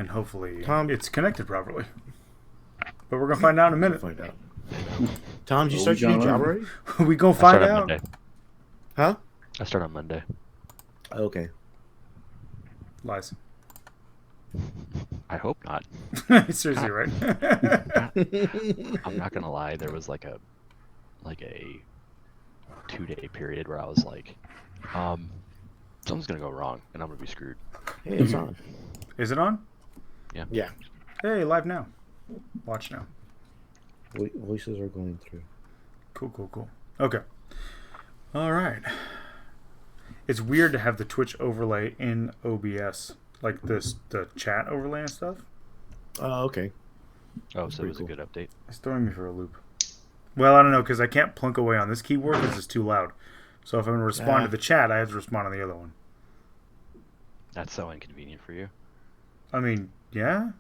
and hopefully Tom, it's connected properly. But we're gonna find out in a minute. Find out. Tom, did you start your new job already? We gonna find out. Monday. Huh? I start on Monday. Okay. Lies. I hope not. Seriously, right? I'm not gonna lie. There was like a 2-day period where I was like, something's gonna go wrong and I'm gonna be screwed. Hey, it's on. Is it on? Yeah. Yeah. Hey, live now. Watch now. Voices are going through. Cool. Okay. All right. It's weird to have the Twitch overlay in OBS, like the chat overlay and stuff. Oh, okay. Oh, so it was cool. a good update. It's throwing me for a loop. Well, I don't know, because I can't plunk away on this keyboard because it's too loud. So if I'm going to respond to the chat, I have to respond on the other one. That's so inconvenient for you. I mean, yeah.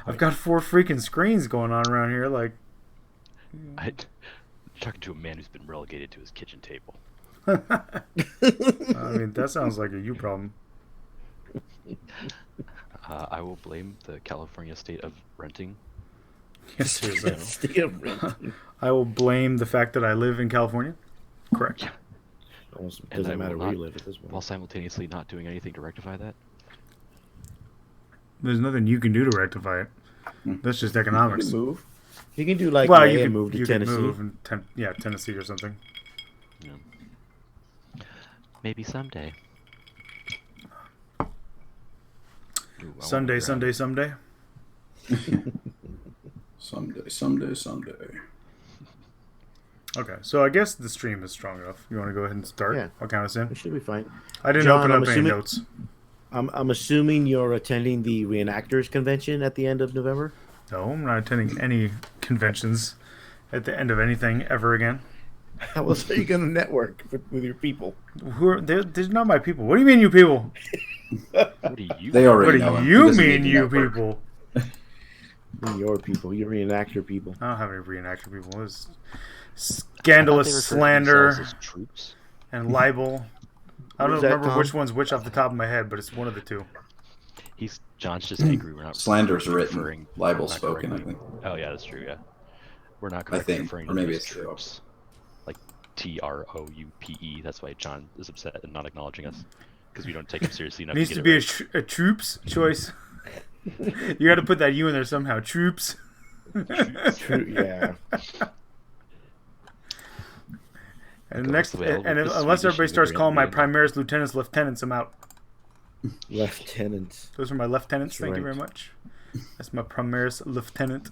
I've got 4 freaking screens going on around here. Like, I'm talking to a man who's been relegated to his kitchen table. I mean, that sounds like a you problem. I will blame the California state of renting. Yes, seriously. State of renting. I will blame the fact that I live in California. Correct. Almost And I doesn't will matter where not- you live at this point. While simultaneously not doing anything to rectify that. There's nothing you can do to rectify it. That's just economics. You can move. You can do like Well, Ray you and could move to you Tennessee. could move in Tennessee or something. You know. Maybe someday. Ooh, I Someday. Someday. Okay, so I guess the stream is strong enough. You want to go ahead and start? Yeah. I'll count us in. It should be fine. I didn't John, open I'm up any assuming- notes. I'm assuming you're attending the Reenactors Convention at the end of November? No, I'm not attending any conventions at the end of anything ever again. How else are you going to network with your people? They're not my people. What do you mean, you people? What do you? They What already know do him. He you doesn't mean, need to you network. people? Your people. Your reenactor people. I don't have any reenactor people. It's I thought scandalous they referred to slander themselves as troops. and libel. I don't Where's that, remember Tom? which one's which off the top of my head, but it's one of the two. John's just angry. We're not Slander's referring- written, libel we're not spoken, I correctly- think. Oh yeah, that's true. Yeah, we're not I correctly think, referring or to maybe them it's as true. troops, like TROUPE. That's why John is upset and not acknowledging us because we don't take him seriously enough. It needs to to get be it right. a troops choice. You got to put that U in there somehow. Troops. True, yeah. And Go next, off the way, and the unless everybody Swedish starts calling my immigrant. primaries, lieutenants, lieutenants, I'm out. Lieutenants. Those are my lieutenants. That's Thank you right. very much. That's my primaris lieutenant.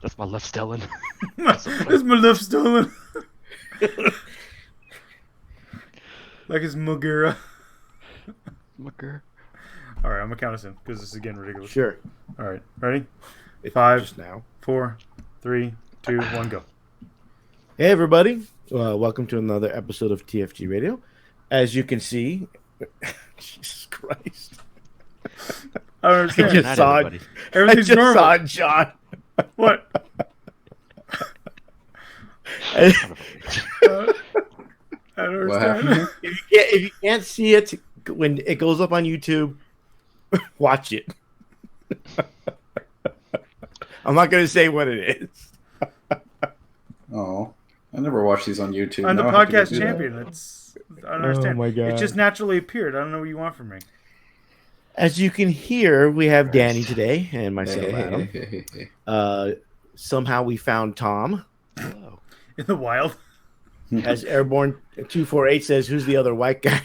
That's my left Stellan. That's my left stolen. Like it's Mugera. Mucker. All right, I'm gonna count us in because this is getting ridiculous. Sure. All right, ready? It's 5, just now. 4, 3, 2, 1, go. Hey, everybody. Welcome to another episode of TFG Radio. As you can see, Jesus Christ. I don't I understand. just Not saw it. everybody. I Everything's just normal. saw it, John. What? Son of a bitch. I don't What understand. happened? If you can't see it when it goes up on YouTube, watch it. I'm not going to say what it is. Oh, I never watched these on YouTube. I'm the Now I have to go podcast do that. champion. I don't understand. my God. It just naturally appeared. I don't know what you want from me. As you can hear, we have Danny today and myself, Adam. Hey. Somehow we found Tom. Hello. In the wild. As Airborne 248 says, who's the other white guy?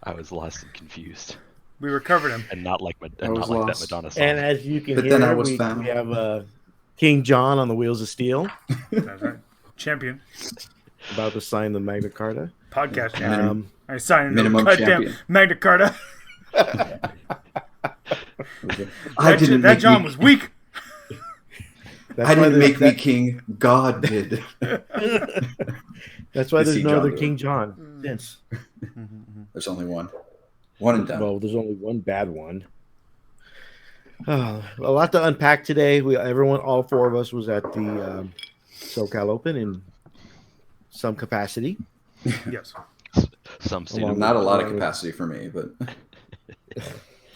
I was lost and confused, We recovered him. and not like I not was like that lost. Madonna song. And as you can But hear, then I was we found. have King John on the Wheels of Steel That's right. Champion. about to sign the Magna Carta. Podcast champion. Um, I signed no minimum goddamn champion. Magna Carta. I didn't That make John me, was weak. that's I why didn't there's- make me king. God did. That's why I there's see no John other do it. King John since. There's only one. One and done. Well, there's only one bad one. A lot to unpack today. All four of us was at the SoCal Open in some capacity. Yes. Some state Well, of Not a lot of capacity for me, but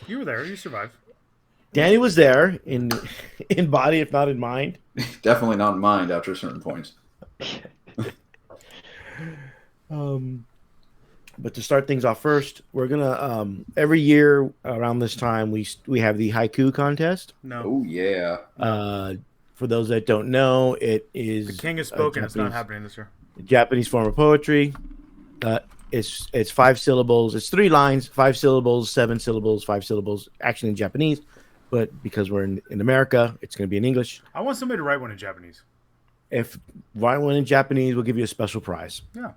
You were there. You survived. Danny was there in body, if not in mind. definitely not in mind after certain points. But to start things off first, we're gonna every year around this time we have the haiku contest. No. Oh yeah. For those that don't know, it is The king has spoken. It's not happening this year. Japanese form of poetry. It's 5 syllables. It's 3 lines, 5 syllables, 7 syllables, 5 syllables. Actually in Japanese, but because we're in America, it's going to be in English. I want somebody to write one in Japanese. If write one in Japanese, we'll give you a special prize. Yeah.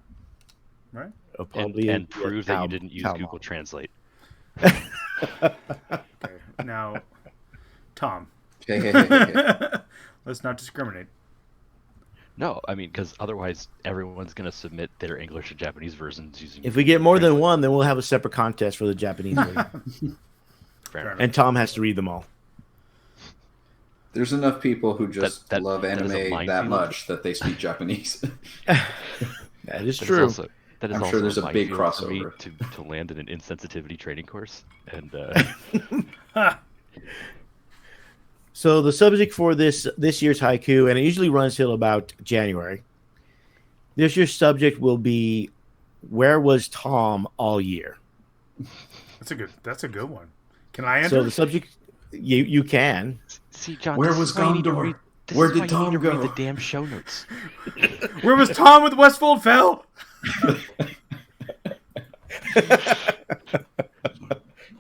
Right? and prove that you didn't use Google Translate. Okay. Now, Tom. Hey. Let's not discriminate. No, I mean, because otherwise everyone's going to submit their English and Japanese versions using. If we get more than one, then we'll have a separate contest for the Japanese version. Fair enough. And Tom has to read them all. There's enough people who just love that is a anime that minefield. much that they speak Japanese. That is true. That is I'm also sure there's a big minefield for me crossover. to land in an insensitivity training course, and So the subject for this year's haiku, and it usually runs till about January. This year's subject will be, "Where was Tom all year?" That's a good one. Can I answer? So the subject, you can. see, John, Where this was is why you need to Gondor? read- this Where is did why you Tom need to read go? the damn show notes. Where was Tom with Westfold Fell?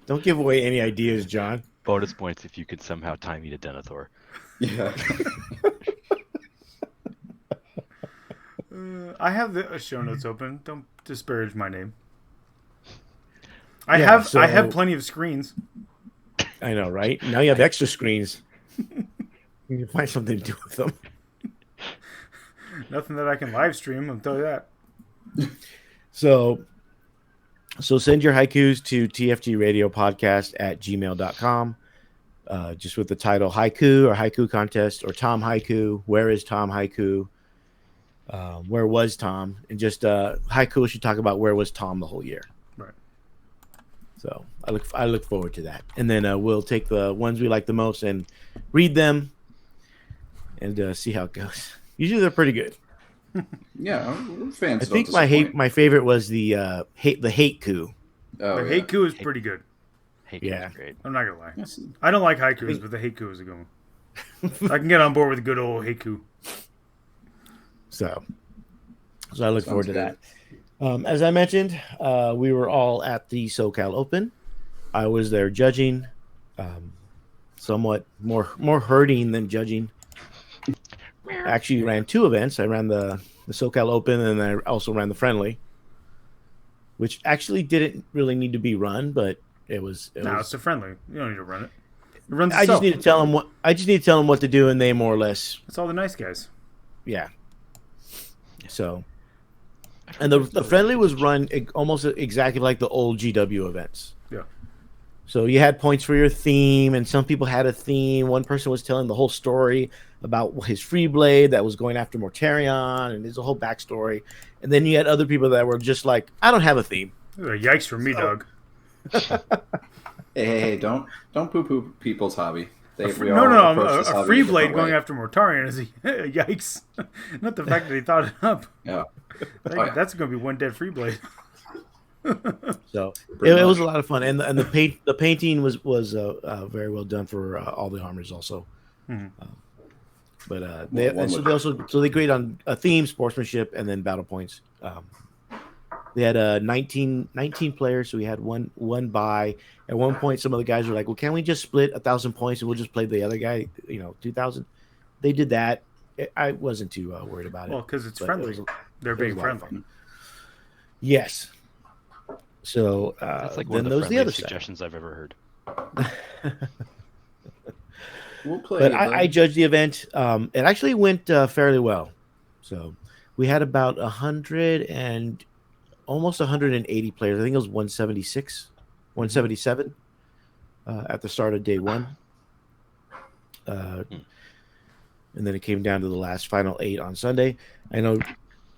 Don't give away any ideas, John. Bonus points if you could somehow tie me to Denethor. Yeah. I have the show notes open. Don't disparage my name. I Yeah, have plenty of screens. I know, right? Now you have extra screens. You can find something to do with them. Nothing that I can live stream. I'll tell you that. So send your haikus to tfgradiopodcast@gmail.com. Just with the title haiku or haiku contest or Tom haiku. Where is Tom haiku? Where was Tom? And just haiku should talk about where was Tom the whole year. Right. So I look forward to that. And then we'll take the ones we like the most and read them and see how it goes. Usually they're pretty good. Yeah, we're fans. I think my favorite was the hate coup. Oh, The haiku is pretty good. Hey, Yeah. yeah, great. I'm not gonna lie. Yes. I don't like haikus, but the haiku is a good one. I can get on board with a good old haiku. So I look forward to good. that. As I mentioned, we were all at the SoCal Open. I was there judging, somewhat more hurting than judging. I actually ran 2 events. I ran the SoCal Open, and I also ran the Friendly, which actually didn't really need to be run, but it was. It's a friendly. You don't need to run it. It runs I itself. just need to tell them what to do, and they more or less, It's all the nice guys. yeah. So, and the Friendly was run almost exactly like the old GW events. Yeah. So you had points for your theme, and some people had a theme. One person was telling the whole story about his free blade that was going after Mortarion, and there's a whole backstory. And then you had other people that were just like, I don't have a theme. Yikes for me, Doug. Hey, don't poo-poo people's hobby. No. approach this A hobby free a different blade going way. after Mortarion is a yikes. Not the fact that he thought it up. Yeah. That's going to be one dead free blade. So Pretty it was much. a lot of fun, and the painting was very well done for all the armors also. Mhm. But they grade on a theme, sportsmanship, and then battle points. They had 19 players, so we had one buy. At one point, some of the guys were like, "Well, can we just split 1,000 points and we'll just play the other guy, 2,000?" They did that. I wasn't too worried about it. Well, because it's but friendly. They're it was being a lot of friendly. fun. Yes. So That's like then one of those the the other friendliest side. suggestions I've ever heard. We'll play. But I judged the event. It actually went fairly well. So we had about 100 and almost 180 players. I think it was 176, 177 at the start of day one. And then it came down to the last final 8 on Sunday. I know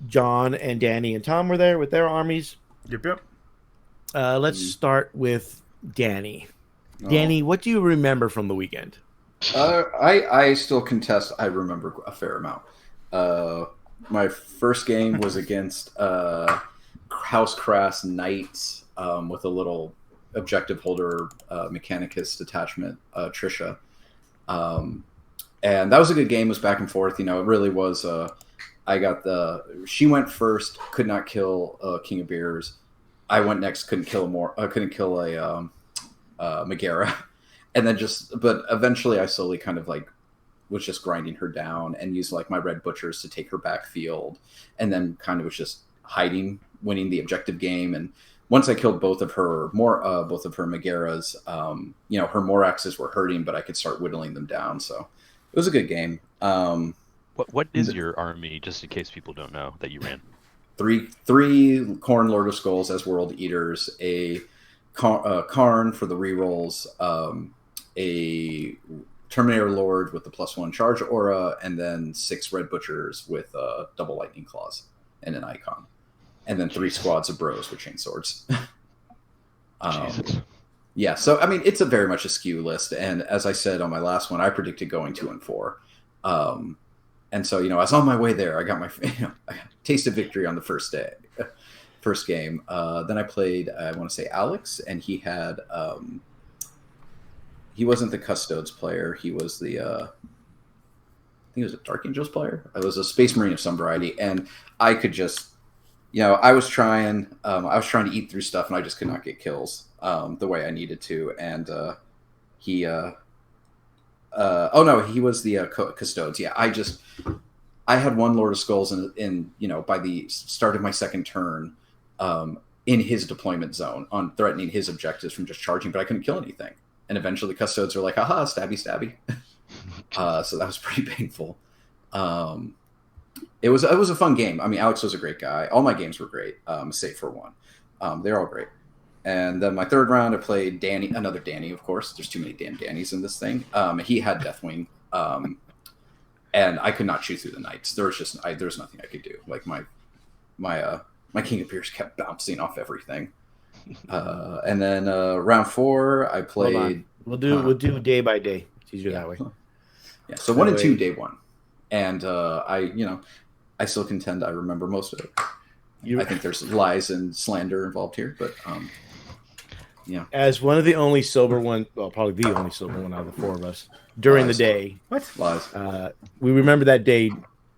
John and Danny and Tom were there with their armies. Yep. Let's start with Danny. Oh. Danny, what do you remember from the weekend? I still contest. I remember a fair amount. My first game was against Housecrass Knights with a little objective holder Mechanicus attachment, Trisha. And that was a good game. It was back and forth. It really was. She went first, could not kill King of Beers. I went next, couldn't kill a Megara. And then but eventually I slowly kind of was just grinding her down and used my Red Butchers to take her backfield. And then kind of was just hiding, winning the objective game. And once I killed both of her Megaras, her Moraxes were hurting, but I could start whittling them down. So it was a good game. What is your army, just in case people don't know that you ran? Three Khorne Lord of Skulls as World Eaters, a Karn for the rerolls, a Terminator Lord with the +1 charge aura, and then 6 Red Butchers with double Lightning Claws and an icon. And then 3 squads of bros with chain swords. Yeah, so it's very much a skew list. And as I said on my last one, I predicted going 2 and 4. And so, I was on my way there. I got my I tasted victory on the first game. Then I played, I want to say Alex, and he had, he wasn't the Custodes player. He was I think he was a Dark Angels player. I was a Space Marine of some variety. And I could just, I was trying to eat through stuff and I just could not get kills the way I needed to. And he was the Custodes. Yeah, I had 1 Lord of Skulls in by the start of my second turn in his deployment zone on threatening his objectives from just charging, but I couldn't kill anything. And eventually the Custodes are like, haha, stabby. So that was pretty painful. It was a fun game. Alex was a great guy. All my games were great, save for one. They're all great. And then my third round, I played another Danny, of course. There's too many damn Dannys in this thing. He had Deathwing, and I could not shoot through the Knights. There was nothing I could do. My King of Beers kept bouncing off everything. And then round 4, I played. We'll do day by day. It's easier that way. Yeah. So 1 and 2, day 1, and I still contend I remember most of it. I think there's lies and slander involved here, but yeah. As one of the only sober one, well, probably the only sober one out of the 4 of us during the day. What? Lies. We remember that day.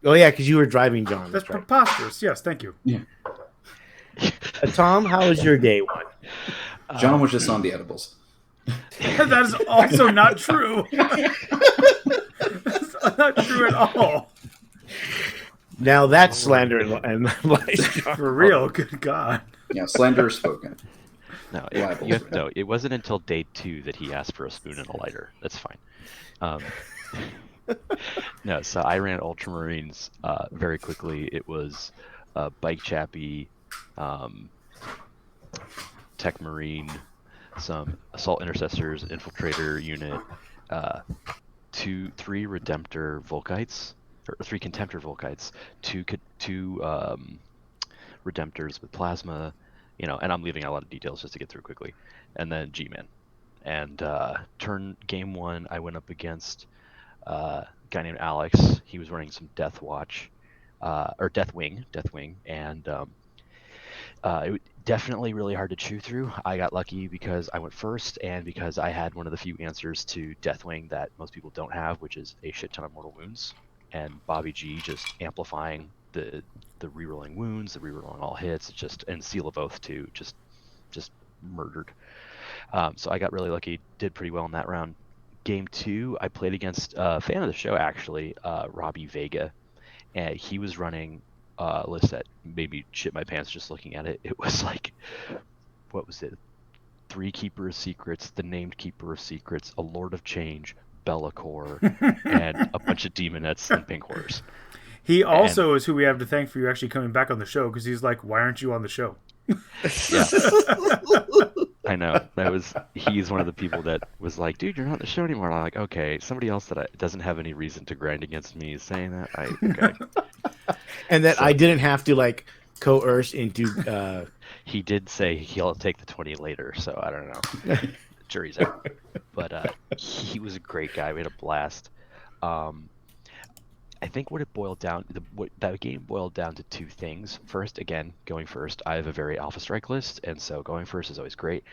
Oh yeah, because you were driving, John. That's right. Preposterous. Yes, thank you. Yeah. Tom, how was your day one? John was just on the edibles. That is also not true. That's not true at all. Now that's slander and lies. For real, good God. Yeah, slander is spoken. No, it wasn't until day 2 that he asked for a spoon and a lighter. That's fine. No, so I ran Ultramarines very quickly. It was Bike Chappie, Tech Marine, some Assault Intercessors, Infiltrator unit, 3 Redemptor Volkites, or 3 Contemptor Volkites, 2 Redemptors with Plasma, and I'm leaving out a lot of details just to get through quickly, and then G-Man. And game 1, I went up against a guy named Alex. He was running some Deathwing, and it was definitely really hard to chew through. I got lucky because I went first, and because I had one of the few answers to Deathwing that most people don't have, which is a shit ton of mortal wounds, and Bobby G just amplifying the rerolling wounds, the rerolling all hits, and Seal of Oath too, just murdered. So I got really lucky, did pretty well in that round. Game 2, I played against a fan of the show actually, Robbie Vega, and he was running a list that made me shit my pants just looking at it. It was what was it? 3 Keeper of Secrets, the Named Keeper of Secrets, a Lord of Change, Bellacore, and a bunch of Demonettes and Pink Horrors. He also is who we have to thank for you actually coming back on the show, because he's like, why aren't you on the show? Yeah. I know. He's one of the people that was like, dude, you're not on the show anymore. And I'm like, okay, somebody else that doesn't have any reason to grind against me is saying that. Okay. And that I didn't have to coerce into He did say he'll take the 20 later, so I don't know. Jury's out. But he was a great guy. We had a blast. Um, I think what it boiled down, what that game boiled down to two things. First, again, going first. I have a very Alpha Strike list, and so going first is always great.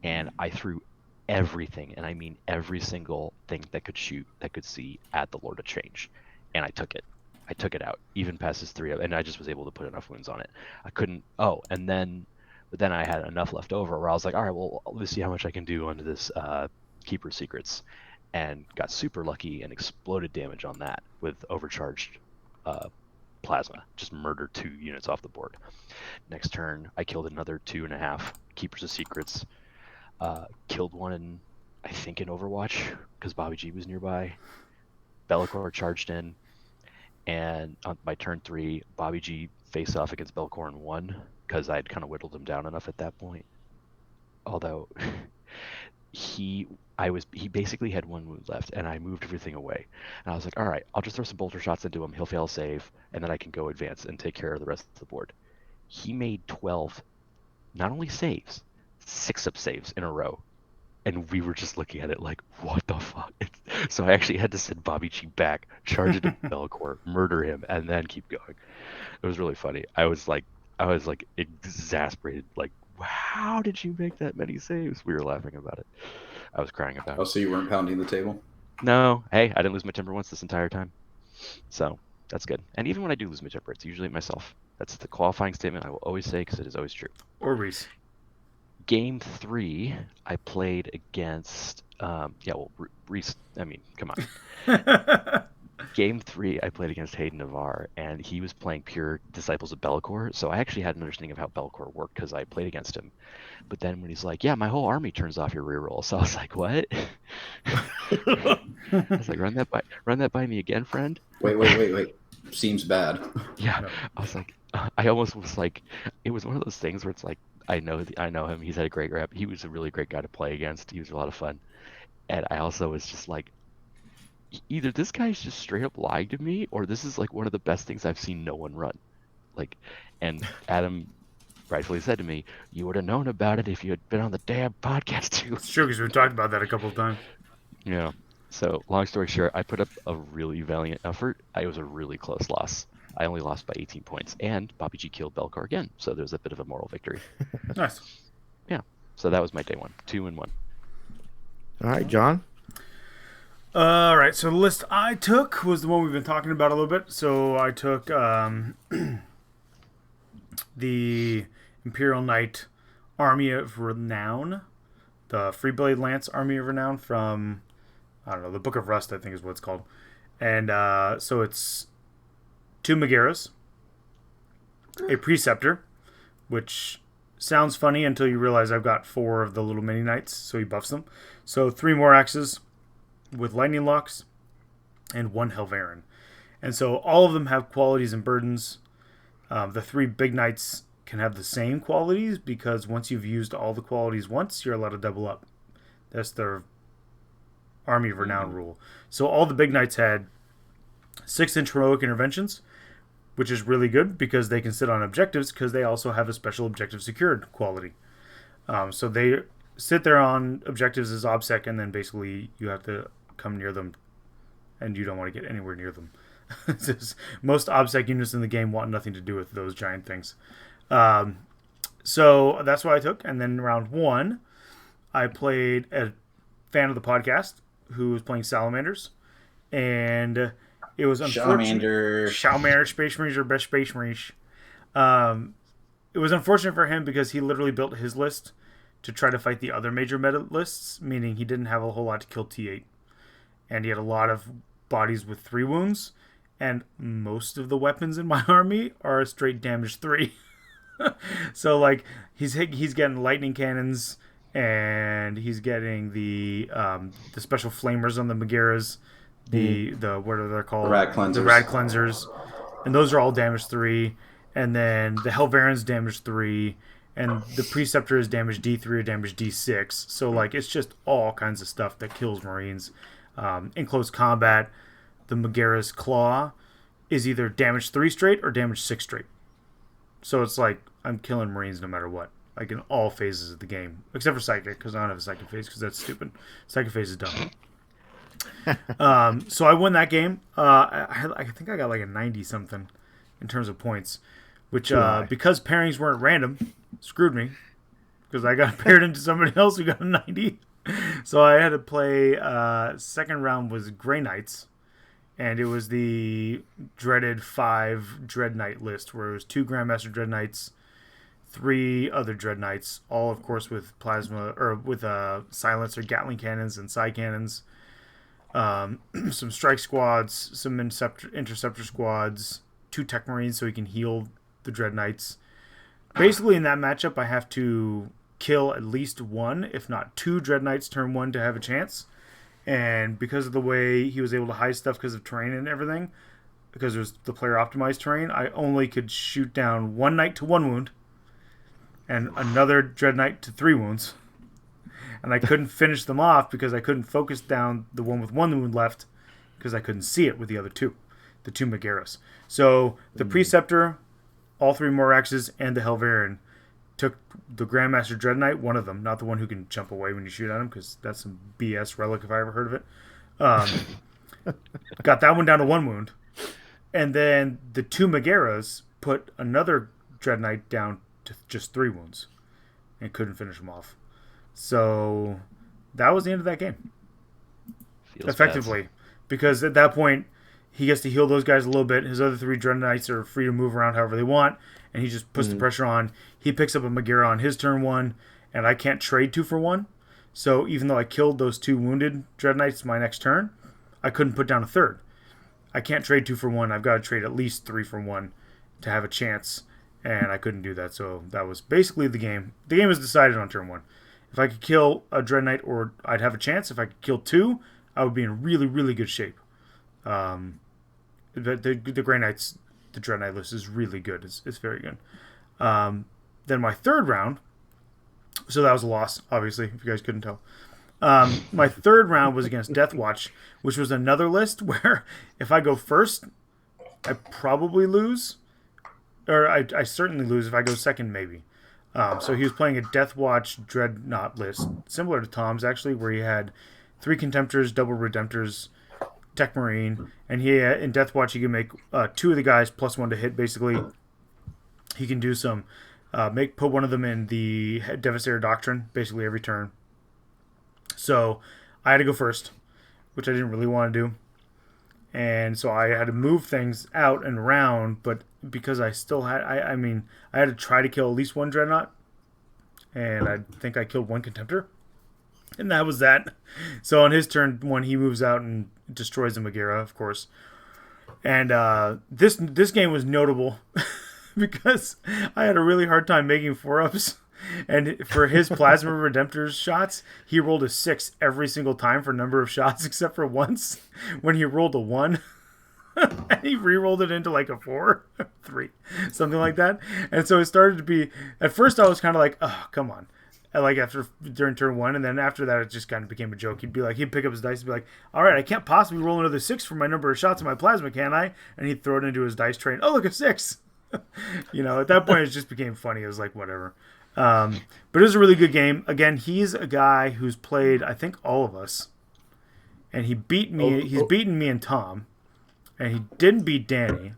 And I threw everything, and I mean every single thing that could shoot, that could see at the Lord of Change, and I took it. I took it out, even past his 3, and I just was able to put enough wounds on it. I couldn't. Oh, but then I had enough left over where I was like, all right, well, let's see how much I can do under this Keeper Secrets, and got super lucky and exploded damage on that with overcharged plasma. Just murdered 2 units off the board. Next turn, I killed another 2.5 Keepers of Secrets. Killed one I think in Overwatch because Bobby G was nearby. Be'lakor charged in, and on my turn 3, Bobby G faced off against Be'lakor and won because I had kind of whittled him down enough at that point. Although he basically had 1 wound left, and I moved everything away. And I was like, all right, I'll just throw some bolter shots into him. He'll fail save, and then I can go advance and take care of the rest of the board. He made 12, not only saves, 6-up saves in a row. And we were just looking at it like, what the fuck? So I actually had to send Bobby G back, charge into Be'lakor, murder him, and then keep going. It was really funny. I was like exasperated. Like, how did you make that many saves? We were laughing about it. I was crying about it. Oh, so you weren't pounding the table? No. Hey, I didn't lose my temper once this entire time. So that's good. And even when I do lose my temper, it's usually myself. That's the qualifying statement I will always say because it is always true. Or Reese. Game 3, I played against, Reese, I mean, come on. Game 3, I played against Hayden Navarre, and he was playing pure Disciples of Be'lakor, so I actually had an understanding of how Be'lakor worked because I played against him. But then when he's like, yeah, my whole army turns off your reroll, so I was like, what? I was like, run that by me again, friend? Wait. Seems bad. Yeah, I was like, I almost was like, it was one of those things where it's like, I know him. He's had a great rep. He was a really great guy to play against. He was a lot of fun. And I also was just like, either this guy's just straight up lying to me, or this is like one of the best things I've seen no one run. Like, and Adam rightfully said to me, you would have known about it if you had been on the damn podcast too. It's true, because we've talked about that a couple of times. Yeah. So long story short, I put up a really valiant effort. It was a really close loss. I only lost by 18 points, and Bobby G killed Be'lakor again, so there's a bit of a moral victory. Nice. Yeah, so that was my day 1, 2-1. All right, John. All right, so the list I took was the one we've been talking about a little bit. So I took the Imperial Knight Army of Renown, the Freeblade Lance Army of Renown from, I don't know, the Book of Rust, I think is what it's called. And so it's 2 Megaras, a Preceptor, which sounds funny until you realize I've got 4 of the little mini knights, so he buffs them. So 3 more axes with lightning locks, and 1 Helverin. And so all of them have qualities and burdens. The 3 big knights can have the same qualities because once you've used all the qualities once, you're allowed to double up. That's their Army of Renown rule. So all the big knights had 6-inch heroic interventions, which is really good because they can sit on objectives because they also have a special objective secured quality. So they sit there on objectives as OBSEC, and then basically you have to come near them, and you don't want to get anywhere near them. Most OBSEC units in the game want nothing to do with those giant things. So that's what I took. And then round 1, I played a fan of the podcast who was playing Salamanders, and it was unfortunate. Salamander, Space Marines are best Space Marines. It was unfortunate for him because he literally built his list to try to fight the other major meta lists, meaning he didn't have a whole lot to kill T8. And he had a lot of bodies with 3 wounds, and most of the weapons in my army are a straight damage 3. So, like, he's getting lightning cannons, and he's getting the special flamers on the Megaras, the what are they called? The Rad Cleansers. The Rad Cleansers. And those are all damage 3. And then the Helverin's damage 3. And the Preceptor is damage D3 or damage D6. So, like, it's just all kinds of stuff that kills Marines. In close combat, the Megaras Claw is either damage 3 straight or damage 6 straight. So it's like, I'm killing Marines no matter what. like in all phases of the game, except for Psychic, because I don't have a Psychic phase, because that's stupid. Psychic phase is dumb. So I won that game. I think I got like a 90 something in terms of points, which because pairings weren't random, screwed me, because I got paired into somebody else who got a 90. So I had to play. Second round was Grey Knights. And it was the dreaded 5 Dread Knight list, where it was 2 Grandmaster Dread Knights, 3 other Dread Knights, all of course with plasma or with silencer Gatling cannons and side cannons, some strike squads, some interceptor squads, 2 Tech Marines so he can heal the Dread Knights. Basically, in that matchup, I have to kill at least 1, if not 2 Dread Knights turn 1 to have a chance. And because of the way he was able to hide stuff because of terrain and everything, because it was the player optimized terrain, I only could shoot down 1 knight to 1 wound and another Dread Knight to 3 wounds. And I couldn't finish them off because I couldn't focus down the one with 1 wound left because I couldn't see it with the other 2, the 2 Megaeras. So the Preceptor, all 3 Moraxes, and the Helvarian took the Grandmaster Dread Knight, one of them, not the one who can jump away when you shoot at him, because that's some BS relic if I ever heard of it. Got that one down to 1 wound. And then the 2 Megaeras put another Dread Knight down to just 3 wounds and couldn't finish him off. So that was the end of that game. Feels effectively. Because at that point, he gets to heal those guys a little bit. His other 3 Dread Knights are free to move around however they want. And he just puts the pressure on. He picks up a Megaera on his turn 1, and I can't trade 2 for 1. So even though I killed those 2 wounded Dread Knights my next turn, I couldn't put down a third. I can't trade 2 for 1. I've got to trade at least 3 for 1 to have a chance, and I couldn't do that. So that was basically the game. The game was decided on turn 1. If I could kill a Dread Knight, or I'd have a chance. If I could kill 2, I would be in really, really good shape. The Grey Knights, the Dread Knight list is really good. It's very good. Then my third round, so that was a loss, obviously, if you guys couldn't tell. My third round was against Deathwatch, which was another list where if I go first, I probably lose. Or I certainly lose. If I go second, maybe. So he was playing a Deathwatch Dreadnought list, similar to Tom's, actually, where he had 3 Contemptors, double Redemptors, Tech Marine, and he in Deathwatch he can make 2 of the guys plus 1 to hit. Basically, he can do some put one of them in the Devastator Doctrine basically every turn. So I had to go first, which I didn't really want to do, and so I had to move things out and around. But because I still had, I had to try to kill at least 1 Dreadnought, and I think I killed 1 Contemptor. And that was that. So on his turn 1, he moves out and destroys the Megaera, of course. And this game was notable because I had a really hard time making 4-ups. And for his Plasma Redemptor's shots, he rolled a 6 every single time for number of shots, except for once when he rolled a 1. And he re-rolled it into like a 4, 3, something like that. And so it started to be, at first I was kind of like, oh, come on. Like during turn 1, and then after that it just kind of became a joke. He'd pick up his dice and be like, all right, I can't possibly roll another 6 for my number of shots in my plasma, can I? And he'd throw it into his dice tray. Oh, look, a 6. At that point it just became funny. It was like, whatever. But it was a really good game. Again, he's a guy who's played, I think, all of us. And he beat me. He's beaten me and Tom. And he didn't beat Danny.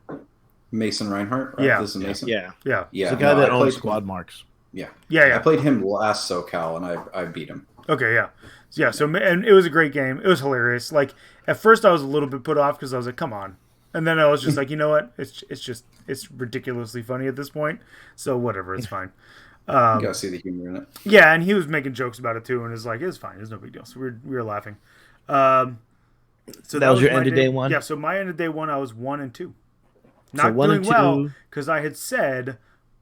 Mason Reinhardt, right? Yeah. This is Mason? Yeah. He's the guy that owns squad marks. Yeah. Yeah. I played him last SoCal, and I beat him. Okay, yeah. Yeah, so, and it was a great game. It was hilarious. Like, at first I was a little bit put off because I was like, come on. And then I was just like, you know what? It's ridiculously funny at this point. So whatever, it's fine. You gotta see the humor in it. Yeah, and he was making jokes about it too, and it's like, it's fine. It's no big deal. So we were laughing. So that was your end of day 1? Yeah, so my end of day 1, I was 1 and 2. Not so 1 doing and 2. well because I had said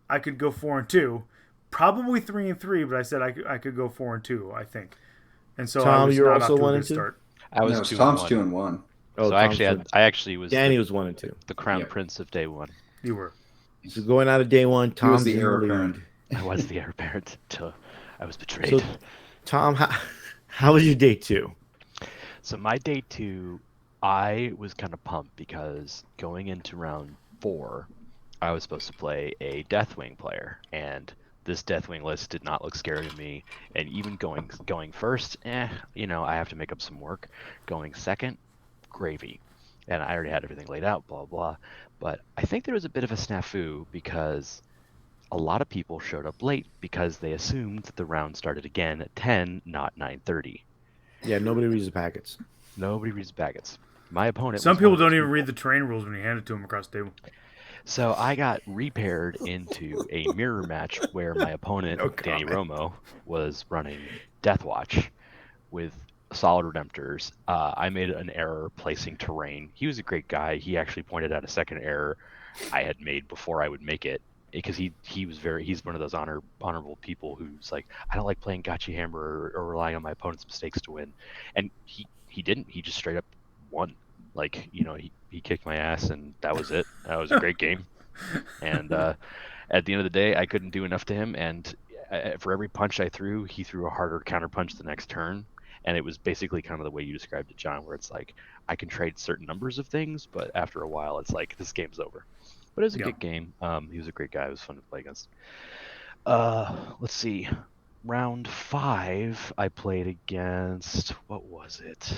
I could go 4 and 2. Probably 3 and 3, but I said I could go 4 and 2, I think. And so Tom, I was you're not also off to 1 a and good 2. start. I was 2 Tom's and 1. 2 and 1. Oh, so I actually was. Danny was 1 and 2. The crown prince of day 1. You were. So going out of day 1, Tom was the heir apparent. I was the heir apparent until I was betrayed. So, Tom, how was your day 2? So my day 2, I was kind of pumped because going into round 4, I was supposed to play a Deathwing player, and This Deathwing list did not look scary to me, and even going first, you know, I have to make up some work. Going second, gravy, and I already had everything laid out, blah blah. But I think there was a bit of a snafu because a lot of people showed up late because they assumed that the round started again at 10, not 9:30. Yeah, nobody reads the packets. Nobody reads packets. My opponent. Some was one people of those don't even people. read the terrain rules when you hand it to them across the table. So I got repaired into a mirror match where my opponent, No Danny comment. Romo, was running Deathwatch with Solid Redemptors. I made an error placing terrain. He was a great guy. He actually pointed out a second error I had made before I would make it, because he's one of those honorable people who's like, I don't like playing gotcha hammer or relying on my opponent's mistakes to win. And he didn't. He just straight up won. Like, you know, he kicked my ass, and that was it. That was a great game. And at the end of the day, I couldn't do enough to him. And for every punch I threw, he threw a harder counter punch the next turn. And it was basically kind of the way you described it, John, where it's like, I can trade certain numbers of things, but after a while, it's like, this game's over. But it was a good game. He was a great guy. It was fun to play against. Let's see. Round 5, I played against... What was it?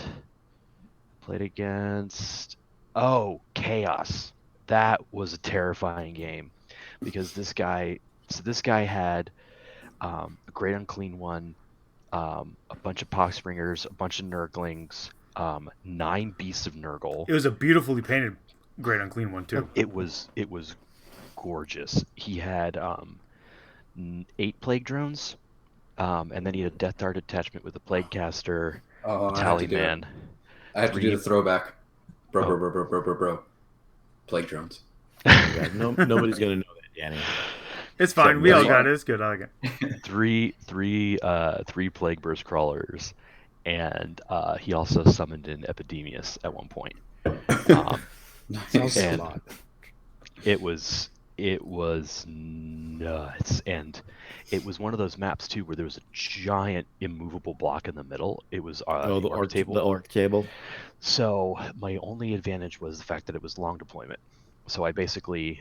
Played against... Oh, Chaos. That was a terrifying game. Because this guy had a Great Unclean One, a bunch of Poxbringers, a bunch of Nurglings, 9 Beasts of Nurgle. It was a beautifully painted Great Unclean One, too. It was gorgeous. He had 8 Plague Drones, and then he had a Death Dart attachment with a Plague Caster, Talisman. I have to do the throwback. Bro. Plague Drones. Yeah, nobody's gonna know that, Danny. It's fine. We all got it. It's good. I like it. Three Plague Burst Crawlers, and he also summoned in Epidemius at one point. Sounds like a And lot. it was nuts, and it was one of those maps too where there was a giant immovable block in the middle. It was The Orc table. The Orc table. So my only advantage was the fact that it was long deployment. So I basically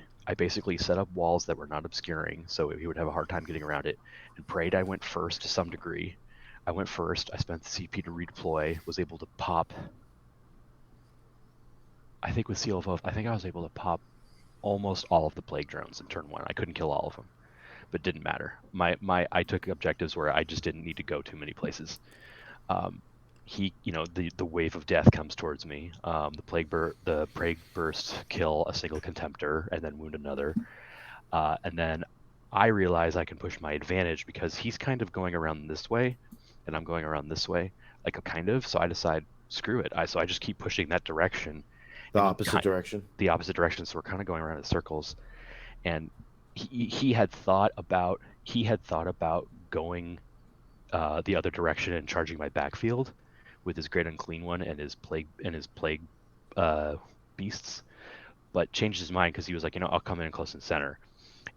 set up walls that were not obscuring, so he would have a hard time getting around it, and prayed I went first to some degree. I went first. I spent the CP to redeploy. Was able to pop. I think with Seal of Oath, I think I was able to pop almost all of the Plague Drones in turn 1. I couldn't kill all of them, but didn't matter. I took objectives where I just didn't need to go too many places. The wave of death comes towards me. The Plague Burst kill a single Contemptor and then wound another. And then I realize I can push my advantage because he's kind of going around this way, and I'm going around this way, like a kind of. So I decide, screw it. So I just keep pushing that direction. The opposite direction. The opposite direction. So we're kind of going around in circles. And he had thought about going the other direction and charging my backfield with his Great Unclean One and his plague beasts, but changed his mind because he was like, I'll come in close and center.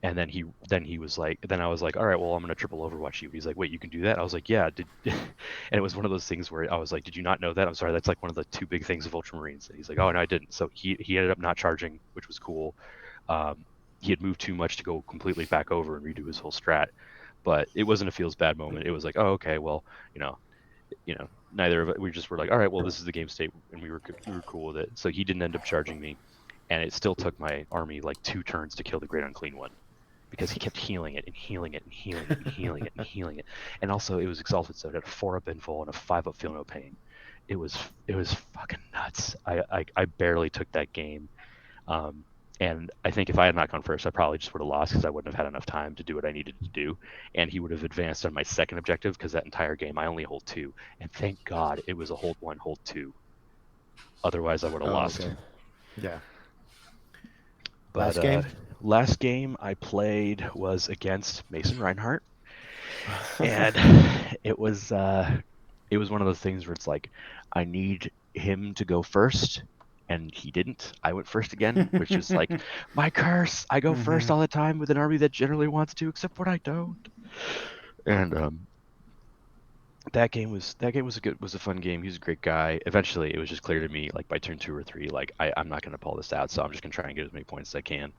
And then I was like, all right, well, I'm gonna triple Overwatch you. He's like, wait, you can do that? I was like, yeah. And it was one of those things where I was like, did you not know that? I'm sorry, that's like one of the 2 big things of Ultramarines. And he's like, oh no, I didn't. So he ended up not charging, which was cool. He had moved too much to go completely back over and redo his whole strat, but it wasn't a feels bad moment. It was like, oh, okay, well, neither of it. We just were like, all right, well, this is the game state, and we were cool with it. So he didn't end up charging me, and it still took my army like 2 turns to kill the Great Unclean One, because he kept healing it and healing it and healing it and healing it and healing it. And also it was exalted, so it had a 4-up info and a 5-up feel no pain. It was fucking nuts. I barely took that game. And I think if I had not gone first, I probably just would have lost because I wouldn't have had enough time to do what I needed to do. And he would have advanced on my second objective because that entire game I only hold 2. And thank God it was a hold 1, hold 2. Otherwise, I would have lost. Okay. Yeah. But, Last game? Last game I played was against Mason Reinhardt. And it was one of those things where it's like, I need him to go first. And he didn't. I went first again, which is like my curse. I go first all the time with an army that generally wants to, except when I don't. And that game was a fun game. He was a great guy. Eventually, it was just clear to me, like by turn 2 or 3, like I'm not going to pull this out, so I'm just going to try and get as many points as I can.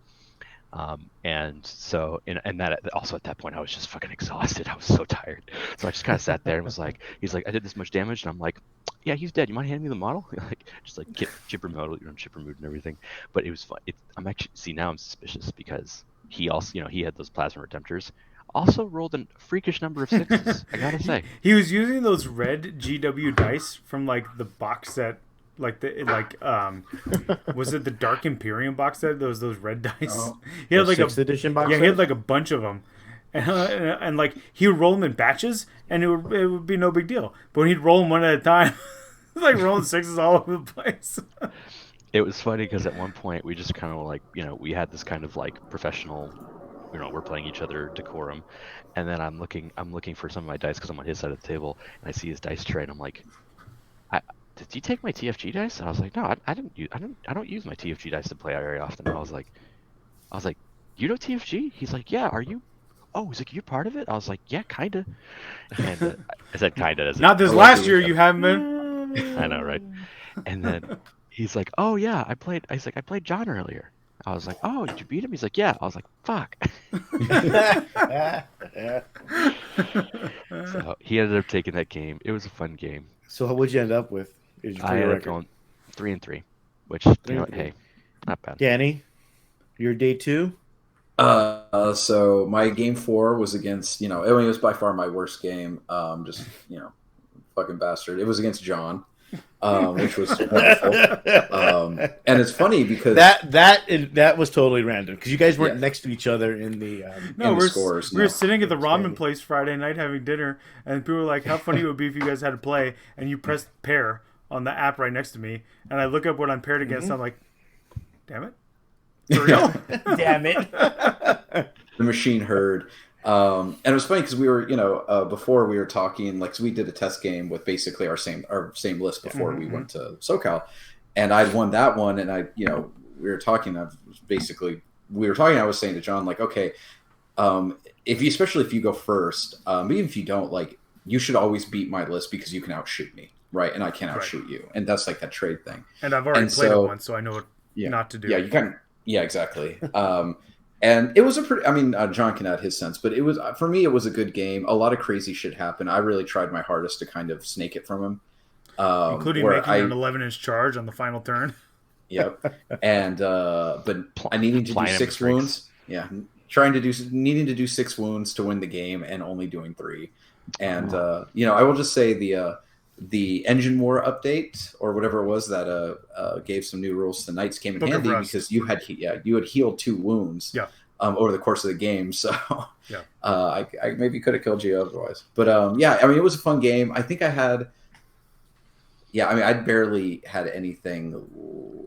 And so, and that also at that point, I was just fucking exhausted. I was so tired. So I just kind of sat there and was like, he's like, I did this much damage. And I'm like, yeah, he's dead. You mind handing me the model? Like, just like chipper model, chipper mood and everything. But it was fun. I'm actually, see, now I'm suspicious because he also, he had those plasma redemptors. Also rolled a freakish number of 6s, I gotta say. He was using those red GW dice from like the box set, was it the Dark Imperium box set? Those red dice. Oh, he had like 6th edition box. Yeah, set? he had like a bunch of them, and like he would roll them in batches, and it would be no big deal. But when he'd roll them one at a time, it was like rolling 6s all over the place. It was funny because at one point we just kind of like, we had this kind of like professional, we're playing each other decorum, and then I'm looking for some of my dice because I'm on his side of the table, and I see his dice tray, and I'm like, did you take my TFG dice? And I was like, no, I don't use my TFG dice to play very often. And I was like, you know TFG? He's like, yeah. Are you? Oh, he's like, you're part of it? I was like, yeah, kinda. And I said kinda. Not this last year, you haven't been. I know, right? And then he's like, oh yeah, I played John earlier. I was like, oh, did you beat him? He's like, yeah. I was like, fuck. So he ended up taking that game. It was a fun game. So what'd you end up with? I ended up going 3-3, which, hey, not bad. Danny, your day 2? So my game 4 was against, it was by far my worst game. Fucking bastard. It was against John. Which was wonderful. And it's funny because that was totally random because you guys weren't next to each other in the scores. We were sitting at the ramen place Friday night having dinner, and people were like, "How funny it would be if you guys had to play." And you pressed pair on the app right next to me, and I look up what I'm paired against. And I'm like, "Damn it, for real? Damn it!" The machine heard. And it was funny because we were, before we were talking, like, so we did a test game with basically our same list before we went to SoCal, and I'd won that one, and we were talking. I was saying to John, like, okay, especially if you go first, even if you don't, like, you should always beat my list because you can outshoot me, right? And I can't outshoot you, and that's like that trade thing. And I've already played it once, so I know what not to do. Yeah, you can. Yeah, exactly. And it was John can add his sense, but for me, it was a good game. A lot of crazy shit happened. I really tried my hardest to kind of snake it from him. Including making an 11-inch charge on the final turn. Yep. And, but I needed to do 6 wounds. Yeah. Needing to do 6 wounds to win the game and only doing 3. And, I will just say the Engine War update or whatever it was that gave some new rules to Knights came in handy because you had healed 2 wounds over the course of the game. So I maybe could have killed you otherwise. But it was a fun game. I think I had I barely had anything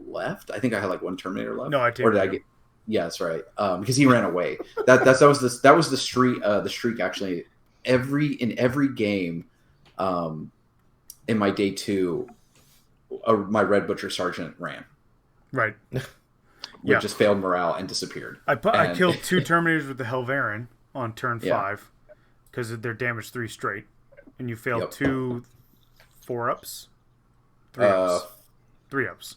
left. I think I had like 1 Terminator left. No, I did. Or did I get? Yeah, that's right. Because he ran away. That was the streak. The streak actually in every game. In my day 2, my Red Butcher Sergeant ran. Right. Just failed morale and disappeared. I killed 2 Terminators with the Helverin on turn 5 because they're damage 3 straight. And you failed 2 4-ups. 3-ups. 3-ups.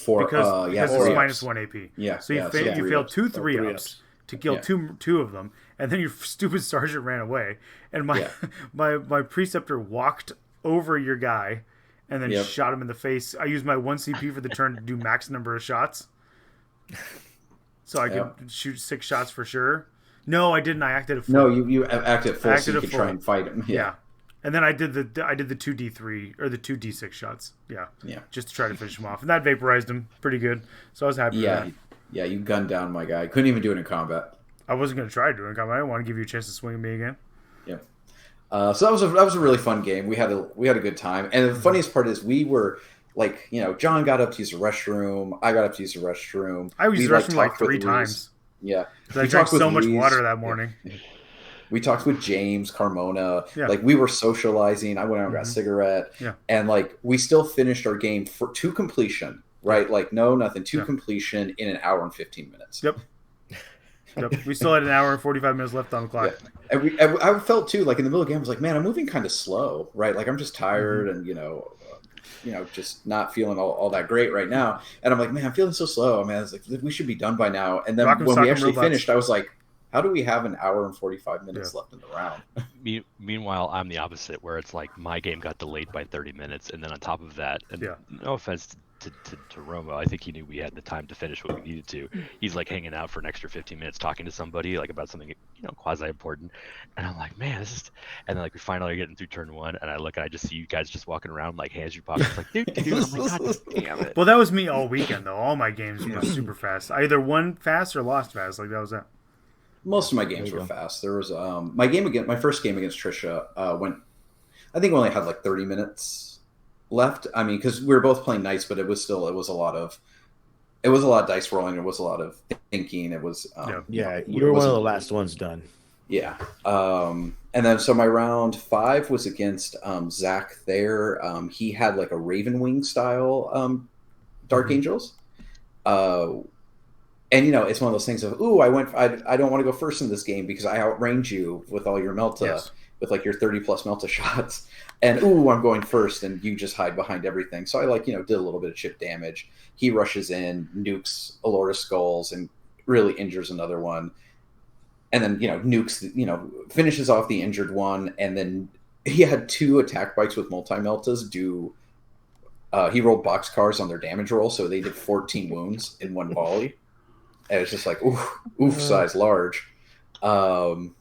Because it's minus 1 AP. Yeah. So you failed 2 3-ups to kill two of them. And then your stupid sergeant ran away. And my preceptor walked over your guy and then shot him in the face. I used my 1 CP for the turn to do max number of shots. So I could shoot 6 shots for sure. No, I didn't. I acted at full. No, you acted full so you could try and fight him. Yeah. And then I did the 2D3 or the 2D6 shots. Yeah. Just to try to finish him off. And that vaporized him pretty good. So I was happy with that. Yeah, you gunned down my guy. Couldn't even do it in combat. I wasn't going to try to do it in combat. I didn't want to give you a chance to swing at me again. Yeah. So that was a really fun game. We had a good time, and the funniest part is we were like, John got up to use the restroom. I got up to use the restroom. I used the restroom like 3 times. Yeah, I drank so much water that morning. We talked with James Carmona. Yeah. Like we were socializing. I went out and got a cigarette. Yeah, and like we still finished our game to completion. Right, like nothing to completion in an hour and 15 minutes. Yep. We still had an hour and 45 minutes left on the clock. Yeah. And I felt too, like in the middle of the game, I was like, man, I'm moving kind of slow, right? Like I'm just tired and, just not feeling all that great right now. And I'm like, man, I'm feeling so slow. I was like, we should be done by now. And then when we actually finished, I was like, how do we have an hour and 45 minutes left in the round? Meanwhile, I'm the opposite, where it's like my game got delayed by 30 minutes, and then on top of that, and no offense to Romo, I think he knew we had the time to finish what we needed to. He's like hanging out for an extra 15 minutes talking to somebody like about something quasi important, and I'm like, man, this is. And then like we finally are getting through turn 1, and I look and I just see you guys just walking around like hands in your pockets, like dude. I'm like, God damn it. Well, that was me all weekend though. All my games were super fast. I either won fast or lost fast. Like that was that. Most of my games were fast. There was my first game against Trisha went. I think we only had like 30 minutes left. I mean, because we were both playing nice, but it was a lot of dice rolling. It was a lot of thinking. It was you were one of the last ones done. Yeah. And then so my round 5 was against Zach Thayer. He had like a Ravenwing style Dark Angels. And it's one of those things of, I don't want to go first in this game because I outrange you with all your Melta, with like your 30 plus Melta shots. And I'm going first, and you just hide behind everything. So I did a little bit of chip damage. He rushes in, nukes a Lord of Skulls, and really injures another one. And then nukes, finishes off the injured one, and then he had 2 attack bikes with multi Meltas do. He rolled boxcars on their damage roll, so they did 14 wounds in one volley. And it's just like size large. And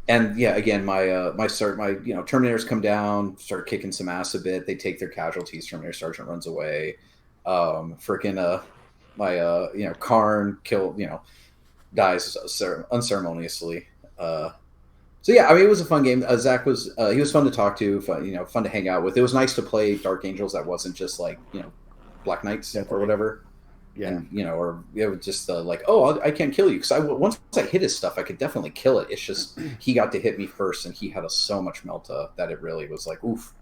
yeah, again, my Terminators come down, start kicking some ass a bit. They take their casualties. Terminator Sergeant runs away. My Karn dies unceremoniously. So yeah, I mean, it was a fun game. Zach was he was fun to talk to, fun to hang out with. It was nice to play Dark Angels that wasn't just like Black Knights or whatever. Yeah, and, or it was just I can't kill you because once I hit his stuff, I could definitely kill it. It's just he got to hit me first, and he had so much Melta that it really was like, oof,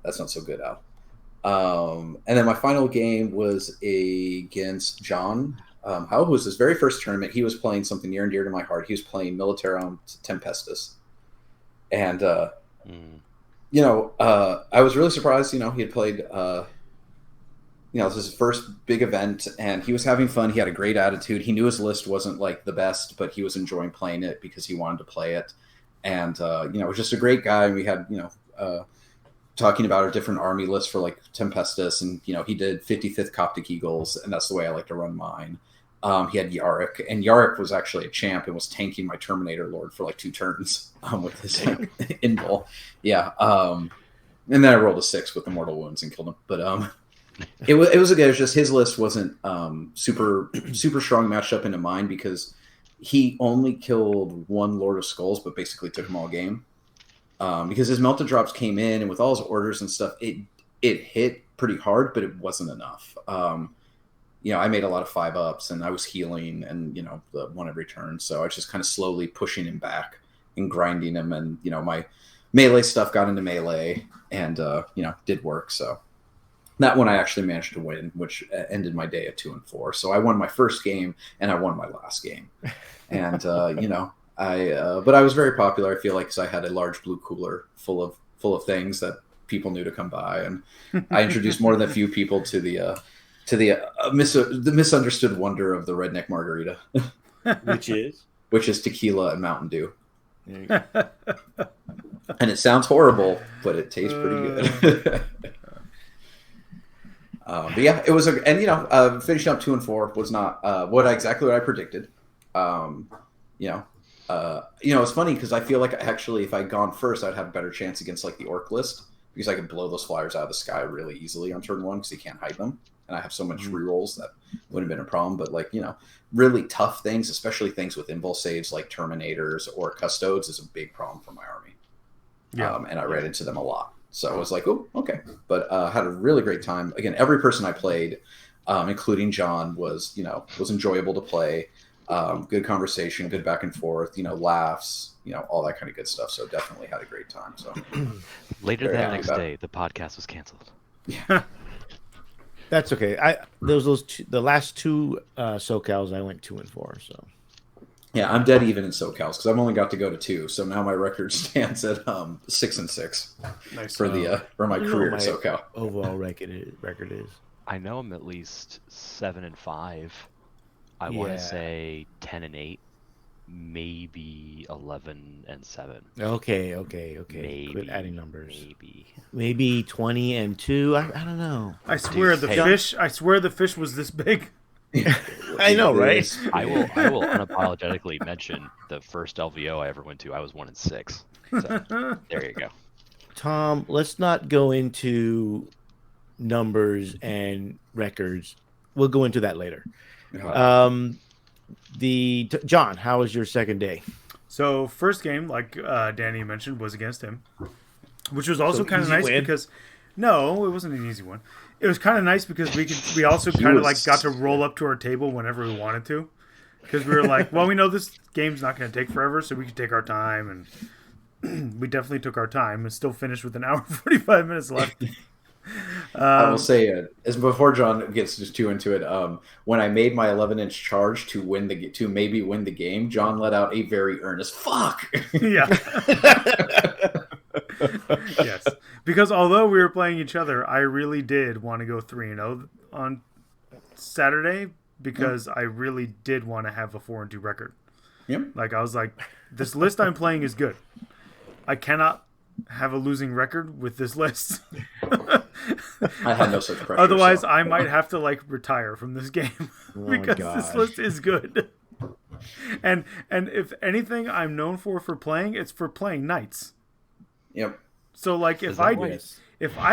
that's not so good, Al. And then my final game was against John. How was his very first tournament? He was playing something near and dear to my heart. He was playing Militarum Tempestus, and I was really surprised. He had played. This was his first big event, and he was having fun. He had a great attitude. He knew his list wasn't like the best, but he was enjoying playing it because he wanted to play it. And was just a great guy. And we had talking about our different army lists for like Tempestus, and he did 55th Coptic Eagles, and that's the way I like to run mine. He had Yarick, and Yarick was actually a champ and was tanking my Terminator Lord for like 2 turns with his invul. Yeah. And then I rolled a 6 with the mortal wounds and killed him. But it was good. It was just his list wasn't super strong matched up into mine because he only killed 1 Lord of Skulls, but basically took them all game. Because his Melta drops came in, and with all his orders and stuff, it hit pretty hard, but it wasn't enough. I made a lot of 5-ups, and I was healing, and the one every turn. So I was just kind of slowly pushing him back and grinding him, and my melee stuff got into melee, and did work. So. That one I actually managed to win, which ended my day at 2-4. So I won my first game and I won my last game. And but I was very popular. I feel like because I had a large blue cooler full of things that people knew to come by, and I introduced more than a few people to the misunderstood wonder of the redneck margarita, which is tequila and Mountain Dew. There you go. And it sounds horrible, but it tastes pretty good. But yeah, it was finishing up 2-4 was not exactly what I predicted. It's funny because I feel like actually if I'd gone first, I'd have a better chance against like the Orc list because I could blow those flyers out of the sky really easily on turn 1 because you can't hide them, and I have so much rerolls that wouldn't have been a problem. But really tough things, especially things with invul saves like Terminators or Custodes, is a big problem for my army. Yeah, and I ran into them a lot. So I was like, oh, okay. But had a really great time. Again, every person I played, including John, was enjoyable to play. Good conversation, good back and forth, laughs, all that kind of good stuff. So definitely had a great time. So later that next day, the podcast was canceled. Yeah. That's okay. The last 2 SoCals I went 2-4. So Yeah, I'm dead even in SoCals because I've only got to go to 2, so now my record stands at 6-6 Nice. for my career in SoCal. Overall record is. I know I'm at least 7-5. I want to say 10-8, maybe 11-7. Okay. Maybe, Quit adding numbers. Maybe 20-2. I don't know. I swear the fish was this big. I know, right? I will unapologetically mention the first LVO I ever went to. I was 1-6. So there you go. Tom, let's not go into numbers and records. We'll go into that later. John, how was your second day? So first game, like Danny mentioned, was against him, which was also kind of nice because no, it wasn't an easy one. It was kind of nice because we also kind of like got to roll up to our table whenever we wanted to, because we were like, well, we know this game's not going to take forever, so we can take our time, and we definitely took our time and still finished with an hour and 45 minutes left. I will say, as before John gets just too into it, when I made my 11-inch charge to maybe win the game, John let out a very earnest "fuck." Yeah. Yes, because although we were playing each other, I really did want to go 3-0 on Saturday because I really did want to have a 4-2 record. Yep. Like I was like, this list I'm playing is good. I cannot have a losing record with this list. I had no such pressure. Otherwise, I might have to like retire from this game because this list is good. And if anything, I'm known for playing, it's for playing knights. Yep. So like if I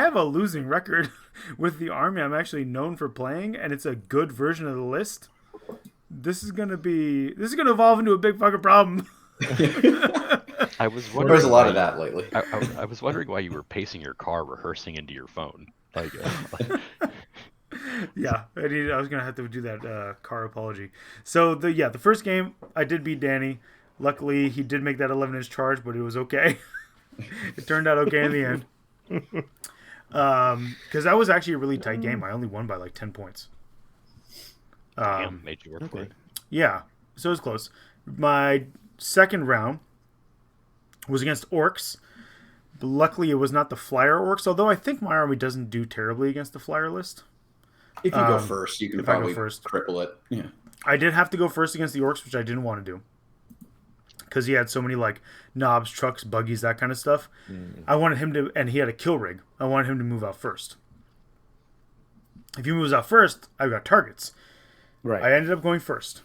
have a losing record with the army I'm actually known for playing, and it's a good version of the list, this is gonna evolve into a big fucking problem. I was wondering. There's a lot of that lately. I was wondering why you were pacing your car, rehearsing into your phone. Yeah, I was gonna have to do that car apology. So the first game I did beat Danny. Luckily, he did make that 11-inch charge, but it was okay. It turned out okay in the end. Because that was actually a really tight game. I only won by like 10 points. Damn, made you work for it. Yeah, so it was close. My second round was against Orks. But luckily, it was not the flyer Orks, although I think my army doesn't do terribly against the flyer list. If you go first, you can probably cripple it. Yeah. I did have to go first against the Orks, which I didn't want to do. Because he had so many like knobs, trucks, buggies, that kind of stuff. I wanted him to, and he had a kill rig. I wanted him to move out first. If he moves out first, I've got targets. Right. I ended up going first.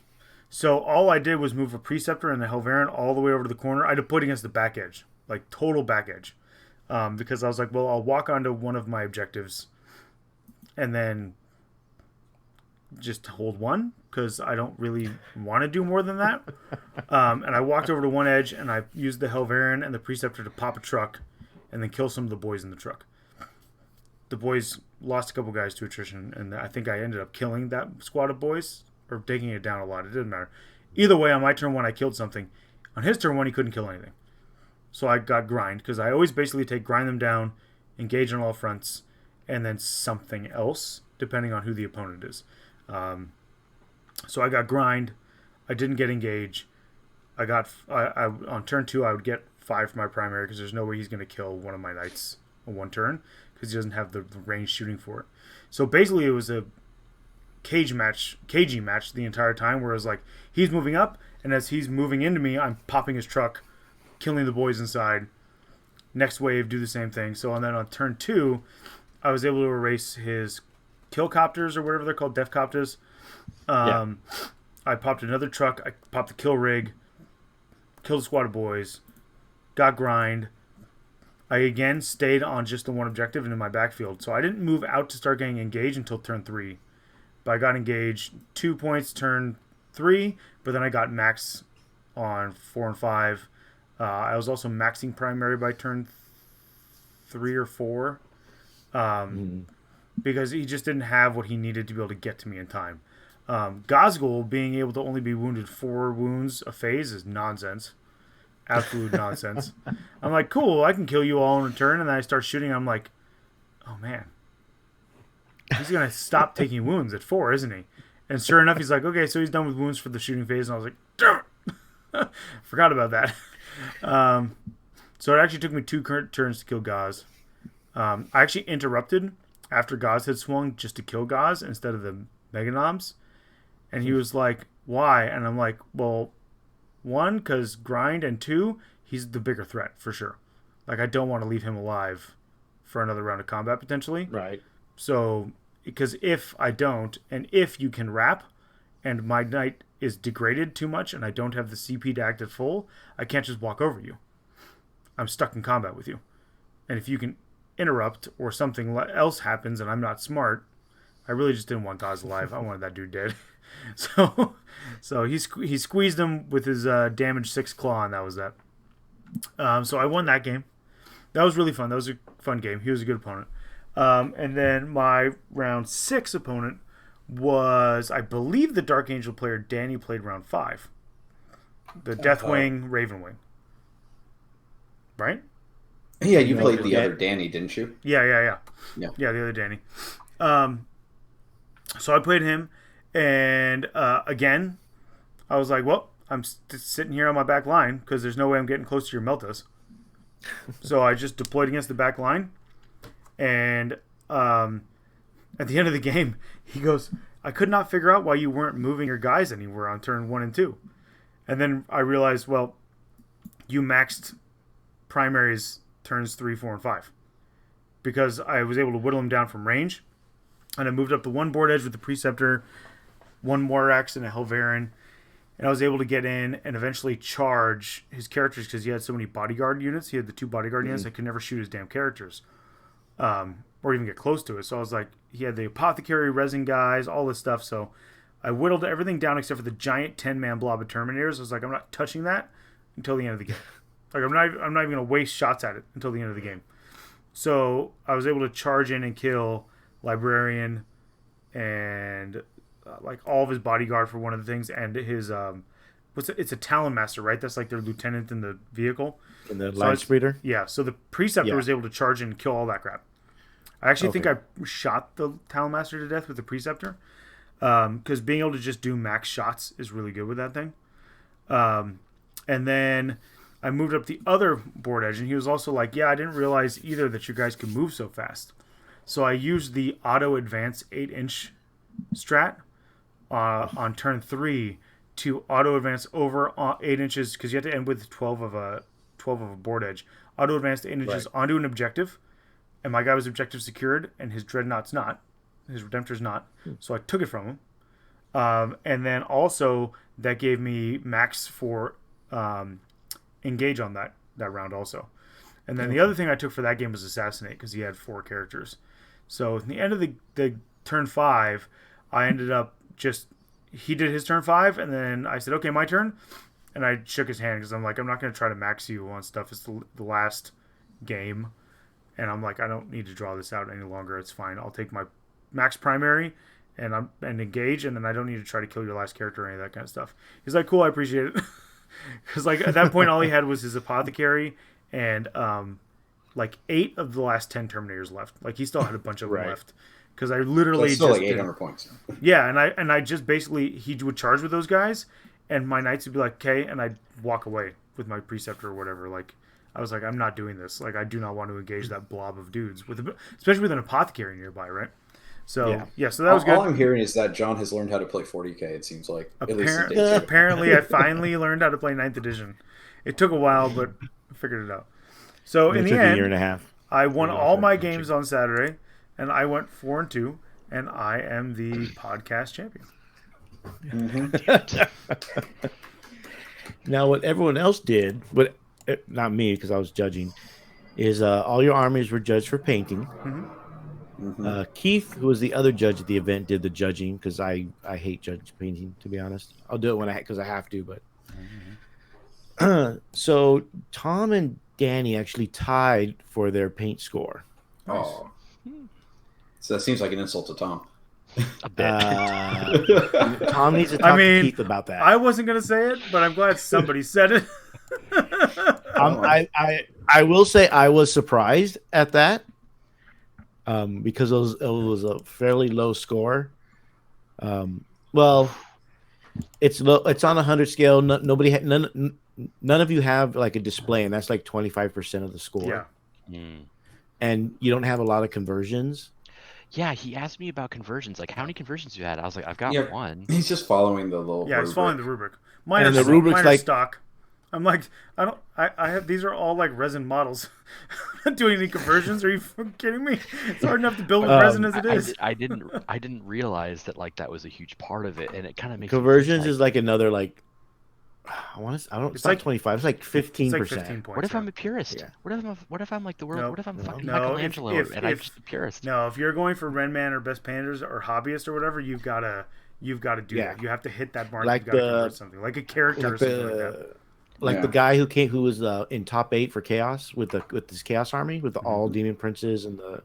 So all I did was move a Preceptor and the Helverin all the way over to the corner. I had to put against the back edge, like total back edge. Because I was like, well, I'll walk onto one of my objectives and then just hold one, because I don't really want to do more than that. And I walked over to one edge and I used the Helverin and the Preceptor to pop a truck and then kill some of the boys in the truck. The boys lost a couple guys to attrition, and I think I ended up killing that squad of boys, or taking it down a lot. It didn't matter. Either way, on my turn one, I killed something. On his turn one, he couldn't kill anything. So I got grind, because I always basically take grind them down, engage on all fronts, and then something else, depending on who the opponent is. So I got grind. I didn't get engage. I on turn 2, I would get 5 for my primary, because there's no way he's going to kill one of my knights on one turn, because he doesn't have the range shooting for it. So basically, it was a cagey match the entire time, where it was like, he's moving up, and as he's moving into me, I'm popping his truck, killing the boys inside. Next wave, do the same thing. So and then on turn 2, I was able to erase his kill copters, or whatever they're called, death copters. I popped another truck. I popped the kill rig, killed a squad of boys, got grind. I again stayed on just the one objective and in my backfield. So I didn't move out to start getting engaged until turn 3. But I got engaged 2 points turn 3, but then I got max on 4 and 5. I was also maxing primary by turn 3 or 4. Because he just didn't have what he needed to be able to get to me in time. Gosgul being able to only be wounded 4 wounds a phase is nonsense. Absolute nonsense. I'm like, cool, I can kill you all in a turn, and then I start shooting, I'm like, oh man. He's going to stop taking wounds at 4, isn't he? And sure enough, he's like, okay, so he's done with wounds for the shooting phase, and I was like, damn Forgot about that. So it actually took me 2 current turns to kill Gauze. I actually interrupted after Gauze had swung just to kill Gauze instead of the Meganoms. And he was like, why? And I'm like, well, 1, because grind, and 2, he's the bigger threat for sure. Like, I don't want to leave him alive for another round of combat potentially. Right. So, because if I don't, and if you can wrap, and my knight is degraded too much, and I don't have the CP to act at full, I can't just walk over you. I'm stuck in combat with you. And if you can interrupt or something else happens and I'm not smart, I really just didn't want Gauze alive. I wanted that dude dead. So he squeezed him with his damage 6 claw, and that was that. So I won that game. That was really fun. That was a fun game. He was a good opponent. And then my round 6 opponent was, I believe, the Dark Angel player Danny played round 5. The Deathwing Ravenwing. Right? Yeah, you played the other Danny, didn't you? Yeah, the other Danny. So I played him, and again, I was like, well, I'm sitting here on my back line because there's no way I'm getting close to your Meltas. So I just deployed against the back line, and at the end of the game, he goes, I could not figure out why you weren't moving your guys anywhere on turn 1 and 2. And then I realized, well, you maxed primaries turns 3, 4, and 5 because I was able to whittle him down from range, and I moved up to 1 board edge with the Preceptor, 1 Morax, and a Helverin, and I was able to get in and eventually charge his characters because he had so many bodyguard units. He had the 2 bodyguard units. I could never shoot his damn characters or even get close to it. So I was like, he had the apothecary, resin guys, all this stuff. So I whittled everything down except for the giant 10-man blob of Terminators. I was like, I'm not touching that until the end of the game. Like, I'm not even going to waste shots at it until the end of the game. So I was able to charge in and kill Librarian and like all of his bodyguard for one of the things, and his it's a Talon Master, right? That's like their lieutenant in the vehicle. In the Line Spreader? Yeah, so the Preceptor was able to charge in and kill all that crap. I actually think I shot the Talon Master to death with the Preceptor, because being able to just do max shots is really good with that thing. And then I moved up the other board edge, and he was also like, yeah, I didn't realize either that you guys could move so fast. So I used the auto advance 8-inch strat on turn 3 to auto advance over 8 inches, because you have to end with 12 of a board edge. Auto advanced 8 inches onto an objective, and my guy was objective secured, and his Dreadnought's not. His Redemptor's not. So I took it from him. And then also that gave me max for engage on that round also. And then the other thing I took for that game was Assassinate, because he had 4 characters. So at the end of the turn 5, I ended up he did his turn 5, and then I said, okay, my turn. And I shook his hand because I'm like, I'm not going to try to max you on stuff. It's the last game. And I'm like, I don't need to draw this out any longer. It's fine. I'll take my max primary and engage, and then I don't need to try to kill your last character or any of that kind of stuff. He's like, cool, I appreciate it. Because like at that point, all he had was his apothecary and like 8 of the last 10 Terminators left. Like he still had a bunch of them left. Because I literally that's still like 800 points. Yeah, and I just basically, he would charge with those guys, and my knights would be like, okay, and I'd walk away with my Preceptor or whatever. Like, I was like, I'm not doing this. Like, I do not want to engage that blob of dudes, especially with an apothecary nearby, right? So, yeah, so that was good. All I'm hearing is that John has learned how to play 40K, it seems like. Apparently, I finally learned how to play 9th edition. It took a while, but I figured it out. So, in the end, a year and a half. I won all my games on Saturday, and I went 4-2, and I am the podcast champion. Now, what everyone else did, but not me because I was judging, is all your armies were judged for painting. Keith, who was the other judge at the event, did the judging because I hate judge painting, to be honest. I'll do it because I have to, but so Tom and Danny actually tied for their paint score. Oh, so that seems like an insult to Tom. A bit. Tom needs to talk to Keith about that. I wasn't going to say it, but I'm glad somebody said it. I will say I was surprised at that because it was a fairly low score. Well, It's low. It's on a 100 scale. None of you have like a display, and that's like 25% of the score. Yeah. And you don't have a lot of conversions. Yeah, he asked me about conversions. Like, how many conversions you had? I was like, I've got Yeah. one. He's just following the little. Yeah, he's rubric. following the rubric. Mine And are, the rubric's mine are like- stock. I'm like, I have, these are all like resin models. I'm not doing any conversions. Are you fucking kidding me? It's hard enough to build with resin as it is. I didn't realize that like that was a huge part of it, and it kind of makes Conversions me is like another like. It's not like 25. It's like 15%. It's like 15 points. What if yeah. I'm a purist? Yeah. What if I'm like the world? No, what if I'm fucking no, Michelangelo if- and I'm if- just a purist? No, if you're going for Renman or Best Pandas or Hobbyist or whatever, you've got to do Yeah. that. You have to hit that mark. Like You've got to the- convert something like a character or something like that. The guy who was in top 8 for Chaos with this Chaos army with all demon princes and the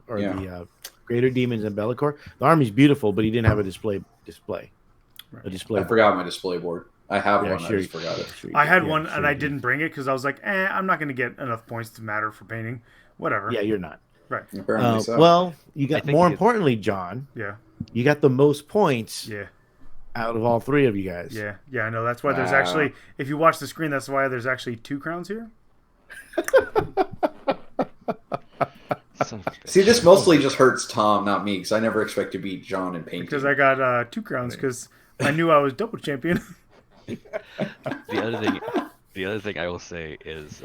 greater demons and Bellicor. The army's beautiful, but he didn't have a display. A display. I forgot my display board. I have one. Sure, I just forgot it. sure you I did. had Yeah, one sure and you I did. didn't bring it because I was like, I'm not going to get enough points to matter for painting. Whatever. Yeah, you're not. Right. Apparently so. Well, you I got think more it- importantly, John. Yeah. You got the most points Yeah. out of all 3 of you guys. Yeah. Yeah. I know. That's why there's Wow. actually, if you watch the screen, that's why there's actually 2 crowns here. Son of a bitch. See, this mostly just hurts Tom, not me, because I never expect to beat John in painting. Because I got 2 crowns because I knew I was double champion. The other thing I will say is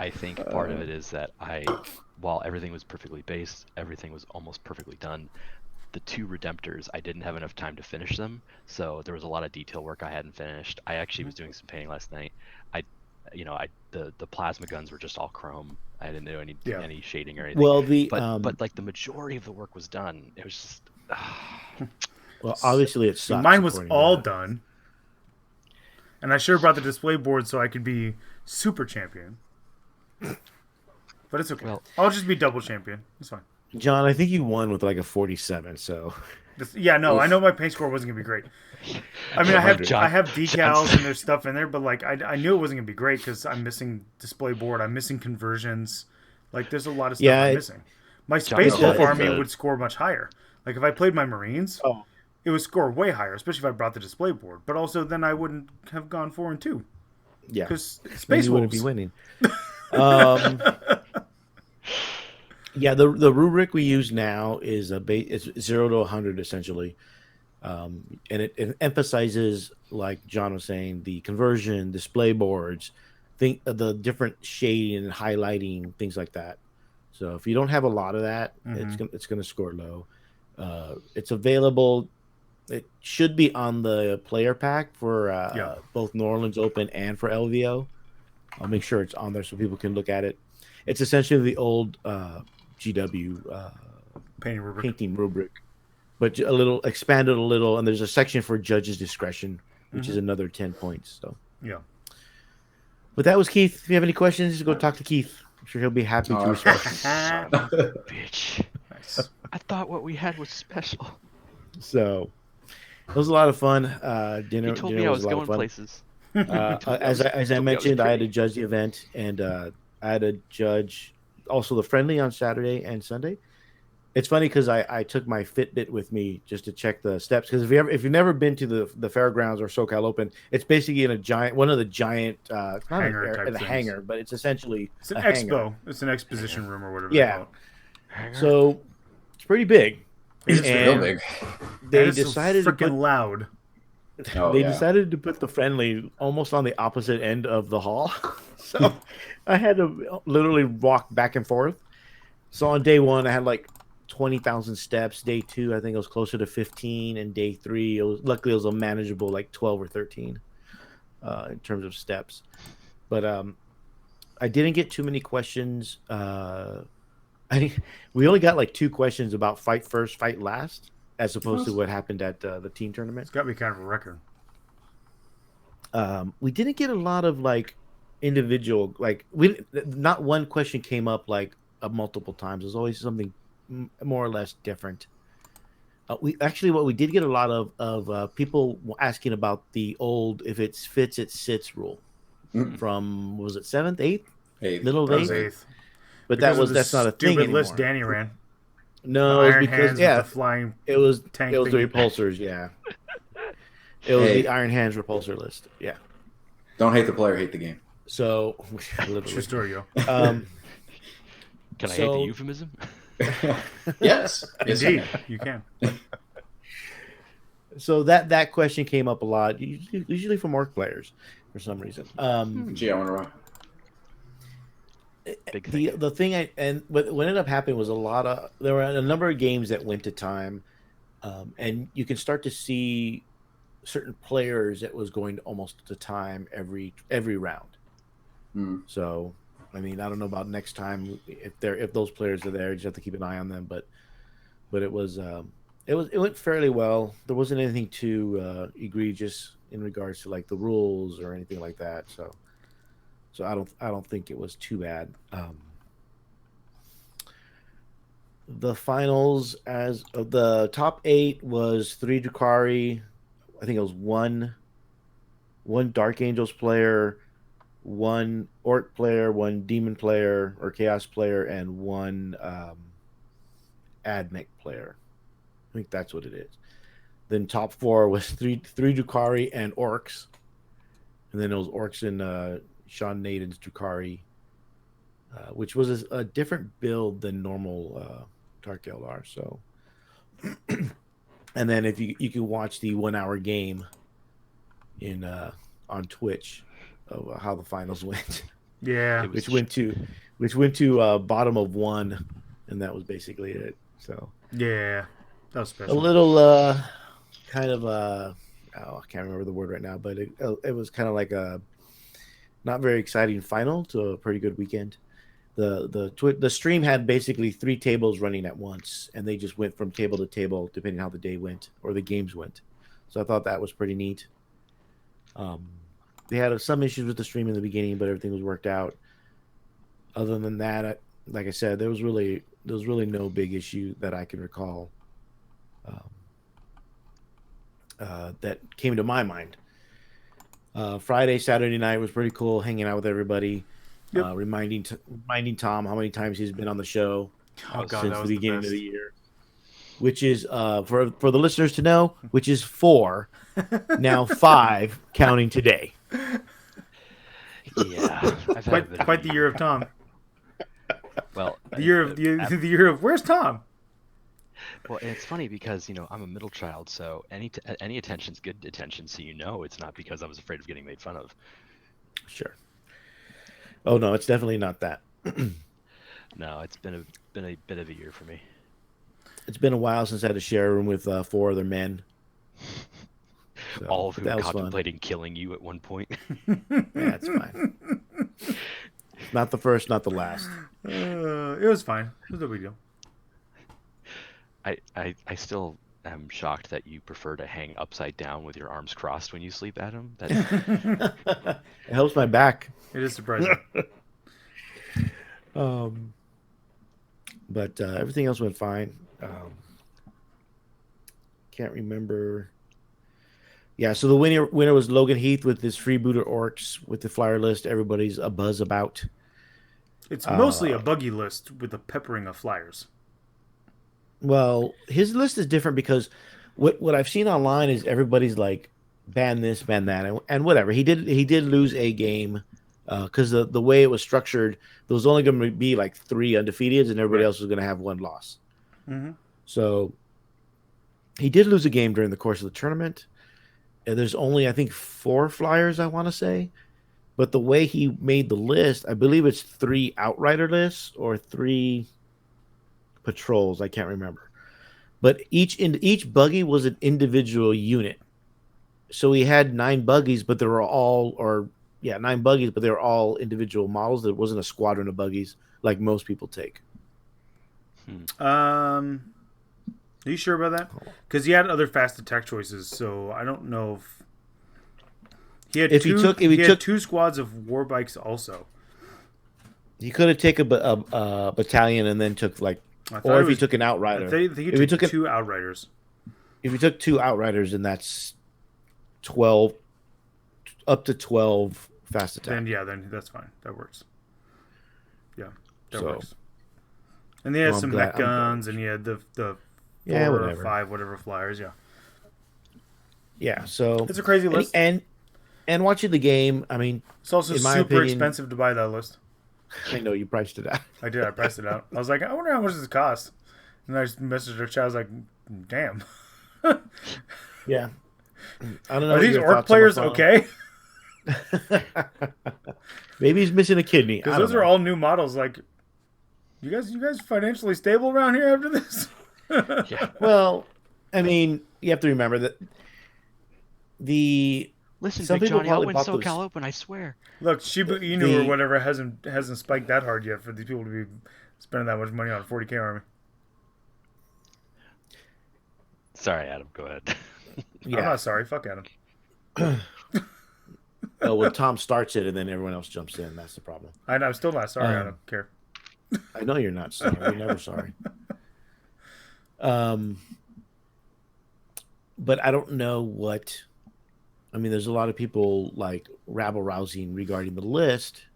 I think part of it is that while everything was perfectly based, everything was almost perfectly done. The 2 Redemptors, I didn't have enough time to finish them, so there was a lot of detail work I hadn't finished. I actually was doing some painting last night. The plasma guns were just all chrome. I didn't do any shading or anything. Well, but like the majority of the work was done. It was just well, obviously it sucks. Mine was according to all that. done. And I should have brought the display board so I could be super champion. But it's okay. Well- I'll just be double champion. It's fine. John, I think you won with like a 47. So Yeah, no, I know my paint score wasn't gonna be great. I mean, I have John- decals and there's stuff in there, but like I knew it wasn't gonna be great because I'm missing display board, I'm missing conversions. Like there's a lot of stuff I'm missing. My Space John- Wolf army the- would score much higher. Like if I played my Marines, it would score way higher, especially if I brought the display board. But also then I wouldn't have gone 4-2 yeah, because then Space you wouldn't Wolves. be winning. Yeah, the rubric we use now is it's 0 to 100 essentially, and it emphasizes, like John was saying, the conversion, display boards, the different shading and highlighting, things like that. So if you don't have a lot of that, it's gonna score low. It's available. It should be on the player pack for both New Orleans Open and for LVO. I'll make sure it's on there so people can look at it. It's essentially the old GW painting rubric, but a little expanded a little, and there's a section for judge's discretion, which is another 10 points. So Yeah. but that was Keith. If you have any questions, just go talk to Keith. I'm sure he'll be happy to respond. son of a bitch. Nice. I thought what we had was special. So it was a lot of fun. Dinner. He told dinner me I was was a lot going of fun. places. As I mentioned, I had to judge the event, and I had to judge also the friendly on Saturday and Sunday. It's funny because I took my Fitbit with me just to check the steps. Because if you've never been to the fairgrounds or SoCal Open, it's basically in one of the giant it's not Hangar type a hangar, but it's essentially It's an a expo. hangar. It's an exposition room or whatever. Yeah. They call it. So it's pretty big. It's real And big. They And it's so decided to freaking put loud. Oh, they yeah. decided to put the friendly almost on the opposite end of the hall. So I had to literally walk back and forth. So on day 1, I had like 20,000 steps. Day 2, I think it was closer to 15. And day 3, luckily it was a manageable like 12 or 13 in terms of steps. But I didn't get too many questions. We only got like 2 questions about fight first, fight last, as opposed to what happened at the team tournament. It's got to be kind of a record. We didn't get a lot of like individual, like not one question came up like multiple times. There's always something more or less different. What we did get a lot of people asking about the old if it fits it sits rule from was it 7th, 8th, Eighth. middle of That was 8th, eighth. but Because of the that's not a thing stupid anymore. list Danny ran. No, The it was Iron because Hands with the flying it was tank the thingy. repulsors, yeah. It was Hey. the Iron Hands repulsor list. Yeah. Don't hate the player, hate the game. So, True literally. story, yo. Can I hate the euphemism? Yes. Yes, Indeed, you can. So that question came up a lot, usually from Orc players for some reason. Gee, I wonder why. Big thing. The thing what ended up happening was there were a number of games that went to time, and you can start to see certain players that was going almost to time every round. So, I mean, I don't know about next time if those players are there, you just have to keep an eye on them. But it went fairly well. There wasn't anything too egregious in regards to like the rules or anything like that. So I don't think it was too bad. The finals as of the top 8 was 3 Drukhari. I think it was one Dark Angels player, 1 Orc player, 1 Demon player or Chaos player, and 1 Admech player. I think that's what it is. Then top 4 was 3 Drukhari and Orks. And then it was Orks and Sean Naden's Drukhari, which was a different build than normal Dark Eldar. So, and then if you can watch the 1 hour game in on Twitch of how the finals went. Yeah, which went to bottom of 1, and that was basically it. So yeah, that was special. a little kind of I can't remember the word right now, but it was kind of like a not very exciting final to a pretty good weekend. The stream had basically 3 tables running at once, and they just went from table to table depending on how the day went or the games went. So I thought that was pretty neat. They had some issues with the stream in the beginning, but everything was worked out. Other than that, like I said, there was really no big issue that I can recall that came to my mind. Friday, Saturday night was pretty cool, hanging out with everybody. Yep. Reminding Tom how many times he's been on the show since the beginning of the year, which is for the listeners to know, which is 4, now 5 counting today. Yeah, I've had quite the year of Tom. Well, The year of where's Tom? Well, and it's funny because I'm a middle child, so any attention's good attention. So it's not because I was afraid of getting made fun of. Sure. Oh no, it's definitely not that. No, it's been a bit of a year for me. It's been a while since I had to share a room with 4 other men. So, all of whom contemplating killing you at one point. Yeah, it's fine. Not the first, not the last. It was fine. It was no big deal. I still am shocked that you prefer to hang upside down with your arms crossed when you sleep, Adam. It helps my back. It is surprising. But everything else went fine. Can't remember. Yeah, so the winner was Logan Heath with his freebooter Orcs with the flyer list. Everybody's a buzz about. It's mostly a buggy list with a peppering of flyers. Well, his list is different because what I've seen online is everybody's like ban this, ban that, and whatever. He did lose a game because the way it was structured, there was only going to be like 3 undefeateds, and everybody else was going to have 1 loss. Mm-hmm. So he did lose a game during the course of the tournament. And there's only, I think, 4 flyers, I want to say. But the way he made the list, I believe it's 3 outrider lists or 3 patrols. I can't remember. But each buggy was an individual unit. So he had 9 buggies, but they were all, 9 buggies, but they were all individual models. There wasn't a squadron of buggies like most people take. Are you sure about that? Because he had other fast attack choices, so I don't know if he had had 2 squads of war bikes also. He could have taken a battalion and then took he took an outrider. I think he took 2 outriders. If he took 2 outriders, then that's 12, up to 12 fast attack. Then that's fine. That works. Yeah, that works. And he had some mech guns, and he had the 4 or 5 whatever flyers. Yeah, so It's a crazy list. And watching the game, I mean, It's also in my super opinion- expensive to buy that list. I know you priced it out. I did. I priced it out. I was like, I wonder how much this costs. And I just messaged her chat. I was like, damn. Yeah, I don't know. Are what these your orc thoughts are, players Mafala. okay? Maybe he's missing a kidney. Because those are all new models. Like, you guys financially stable around here after this? Yeah. Well, I mean, you have to remember that Listen, some Big people Johnny, I'll probably win bought SoCal those- Open, I swear. Look, Shiba Inu or The- whatever hasn't spiked that hard yet for these people to be spending that much money on a 40K army. Sorry, Adam, go ahead. I'm Yeah. not sorry. Fuck Adam. Oh, well, Tom starts it and then everyone else jumps in. That's the problem. I'm still not sorry. I don't care. I know you're not sorry. You're never sorry. But I don't know what. I mean, there's a lot of people like rabble rousing regarding the list,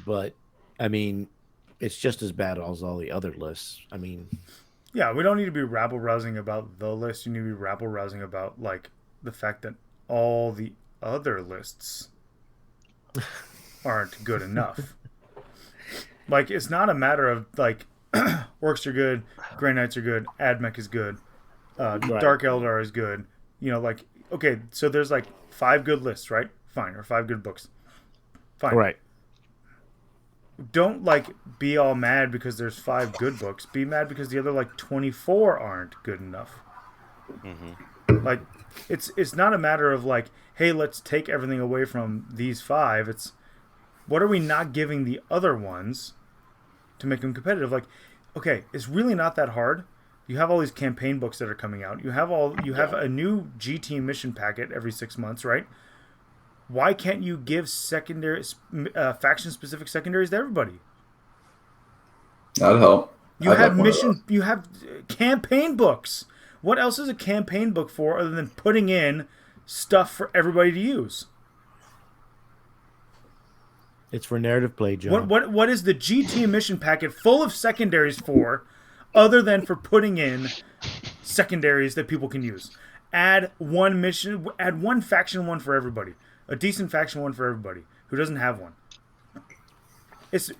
but I mean, it's just as bad as all the other lists. I mean, Yeah, we don't need to be rabble rousing about the list. You need to be rabble rousing about like the fact that all the other lists aren't good enough. Like, it's not a matter of like Orks are good, Grey Knights are good, Admech is good, Dark Eldar is good. You know, like, okay, so there's like 5 good lists, right? Fine, or 5 good books. Fine. right? Don't like be all mad because there's 5 good books. Be mad because the other like 24 aren't good enough. Like, it's not a matter of like, hey, let's take everything away from these 5. It's what are we not giving the other ones to make them competitive? Like, okay, it's really not that hard. You have all these campaign books that are coming out. You have a new GT mission packet every 6 months, right? Why can't you give secondary faction specific secondaries to everybody? That'd help. You I'd have like one of those. you have campaign books. What else is a campaign book for other than putting in stuff for everybody to use? It's for narrative play, John. What is the GT mission packet full of secondaries for, other than for putting in secondaries that people can use? Add one mission, add one faction one for everybody, a decent faction one for everybody who doesn't have one. It's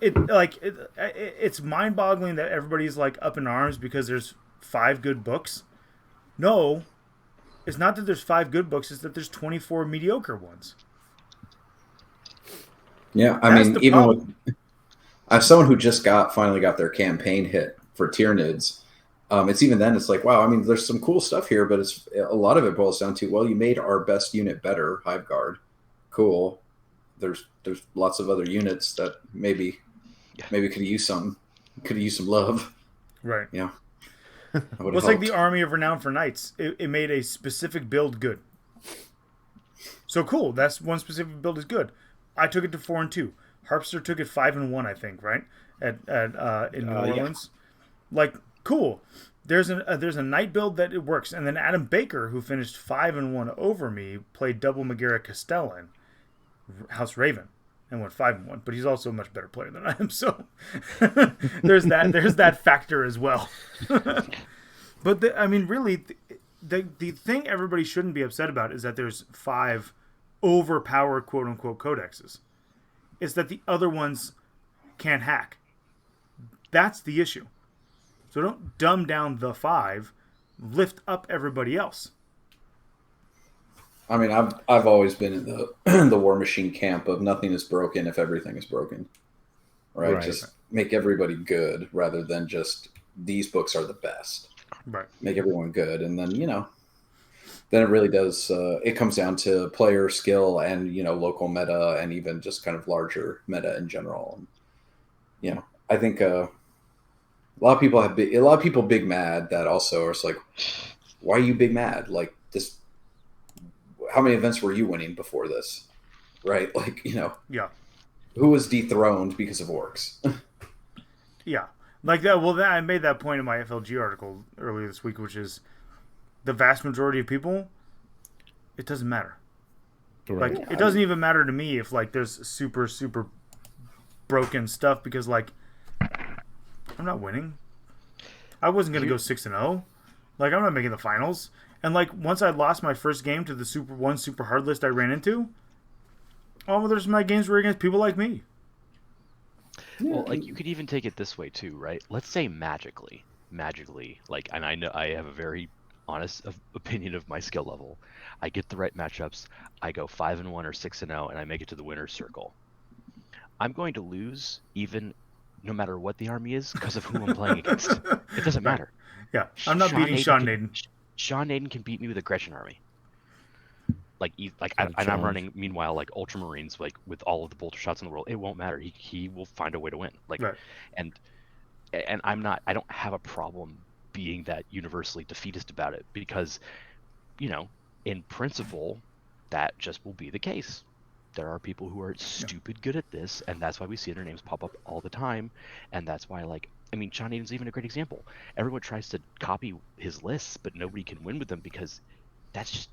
mind-boggling that everybody's like up in arms because there's 5 good books. No, it's not that there's 5 good books; it's that there's 24 mediocre ones. Yeah, I That's mean, the even problem. with as someone who just finally got their campaign hit for Tyranids, it's even then it's like, wow, I mean, there's some cool stuff here, but it's a lot of it boils down to, well, you made our best unit better, Hive Guard, cool. There's lots of other units that maybe could use some love. Right. Yeah. Well, it's like the Army of Renown for Knights. It made a specific build good. So cool. That's one specific build is good. I took it to 4-2. Harpster took it 5-1, I think, right? In New Orleans. Like, cool. There's a knight build that it works, and then Adam Baker, who finished 5-1 over me, played double Megara Castellan, House Raven, and went 5-1. But he's also a much better player than I am, so there's that factor as well. But I mean, really, the thing everybody shouldn't be upset about is that there's 5 overpowered quote unquote codexes. It's that the other ones can't hack. That's the issue. So don't dumb down the 5, lift up everybody else. I mean, I've always been in the the War Machine camp of nothing is broken if everything is broken. Right? Just make everybody good rather than just these books are the best. Right. Make everyone good, and then then it really does. It comes down to player skill and local meta and even just kind of larger meta in general. And, I think a lot of people big mad that also are like, why are you big mad? Like this, how many events were you winning before this? Right? Like, Yeah. who was dethroned because of Orks? Yeah. Like that. Well, I made that point in my FLG article earlier this week, which is the vast majority of people, it doesn't matter. Right. Like, it doesn't even matter to me if like there's super, super broken stuff because like I'm not winning. I wasn't gonna go 6-0. Like, I'm not making the finals. And like once I lost my first game to the super hard list I ran into, all of my games were against people like me. Well, like you could even take it this way too, right? Let's say magically, like, and I know I have a very honest opinion of my skill level. I get the right matchups. I go 5-1 or 6-0, and I make it to the winner's circle. I'm going to lose even no matter what the army is because of who I'm playing against. It doesn't matter. Yeah, I'm not beating Sean Naden. Sean Naden can beat me with a Gretchen army. I'm running meanwhile like Ultramarines, like with all of the bolter shots in the world. It won't matter. He will find a way to win. Like, right. and I don't have a problem being that universally defeatist about it because, in principle, that just will be the case. There are people who are stupid good at this, and that's why we see their names pop up all the time, and that's why Sean Naden's even a great example. Everyone tries to copy his lists, but nobody can win with them because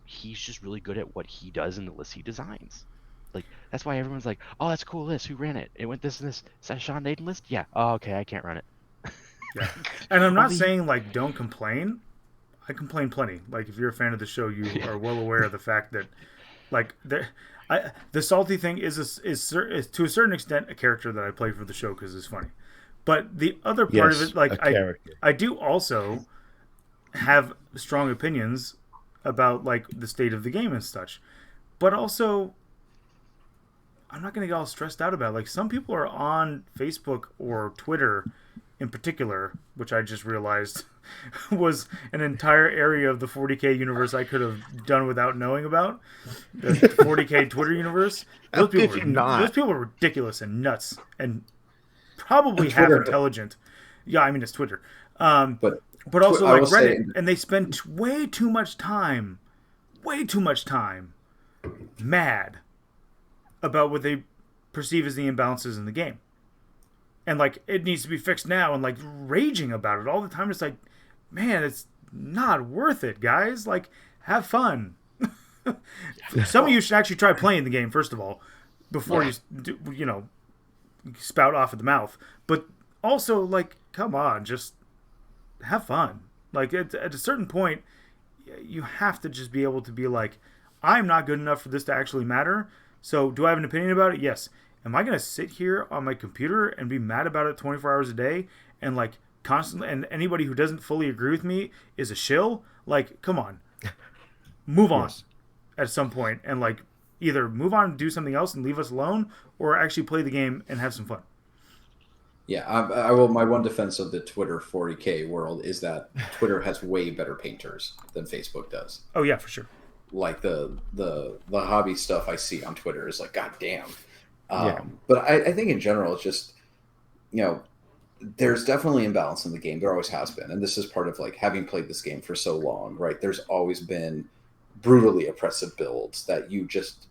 he's just really good at what he does in the lists he designs. Like, that's why everyone's like, oh, that's a cool list. Who ran it? It went this and this. Is that a Sean Naden list? Yeah. Oh, okay, I can't run it. Yeah. And I'm not saying, like, don't complain. I complain plenty. Like, if you're a fan of the show, you are well aware of the fact that, like, the salty thing is to a certain extent a character that I play for the show because it's funny. But the other part of it, like, I do also have strong opinions about, like, the state of the game and such. But also, I'm not going to get all stressed out about it. Like, some people are on Facebook or Twitter in particular, which I just realized was an entire area of the 40K universe I could have done without knowing about. The 40K Twitter universe. Those people were ridiculous and nuts and probably half intelligent. Yeah, I mean, it's Twitter. But also like Reddit, and they spend way too much time mad about what they perceive as the imbalances in the game. And, like, it needs to be fixed now, and, like, raging about it all the time. It's like, man, it's not worth it, guys. Like, have fun. Some of you should actually try playing the game, first of all, before you spout off at the mouth. But also, like, come on, just have fun. Like, at a certain point, you have to just be able to be like, I'm not good enough for this to actually matter. So, do I have an opinion about it? Yes. Am I going to sit here on my computer and be mad about it 24 hours a day and, like, constantly, and anybody who doesn't fully agree with me is a shill? Like, come on. Move on at some point and, like, either move on and do something else and leave us alone or actually play the game and have some fun. Yeah, I will. My one defense of the Twitter 40K world is that Twitter has way better painters than Facebook does. Oh, yeah, for sure. Like, the hobby stuff I see on Twitter is like, God damn. But I think in general, it's just, there's definitely imbalance in the game. There always has been. And this is part of, like, having played this game for so long, right? There's always been brutally oppressive builds that you just,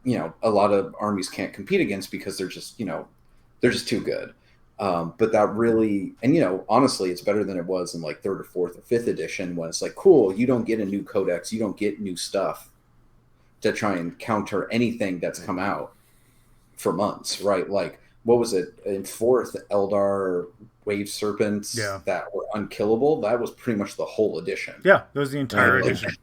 a lot of armies can't compete against because they're just too good. But that really, and, honestly, it's better than it was in, like, 3rd or 4th or 5th edition when it's like, cool, you don't get a new codex, you don't get new stuff to try and counter anything that's come out for months, right? Like, what was it in 4th Eldar Wave Serpents that were unkillable? That was pretty much the whole edition. Yeah, that was the entire edition.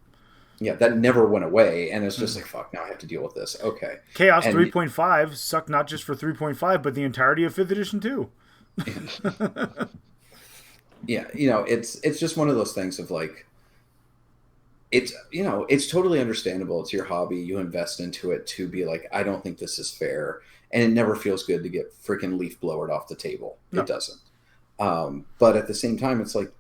Yeah, that never went away, and it's just like, fuck, now I have to deal with this. Okay. Chaos 3.5 sucked not just for 3.5, but the entirety of 5th edition too. Yeah, it's just one of those things of, like, it's totally understandable. It's your hobby. You invest into it to be like, I don't think this is fair. And it never feels good to get freaking leaf blowered off the table. No. It doesn't. But at the same time, it's like,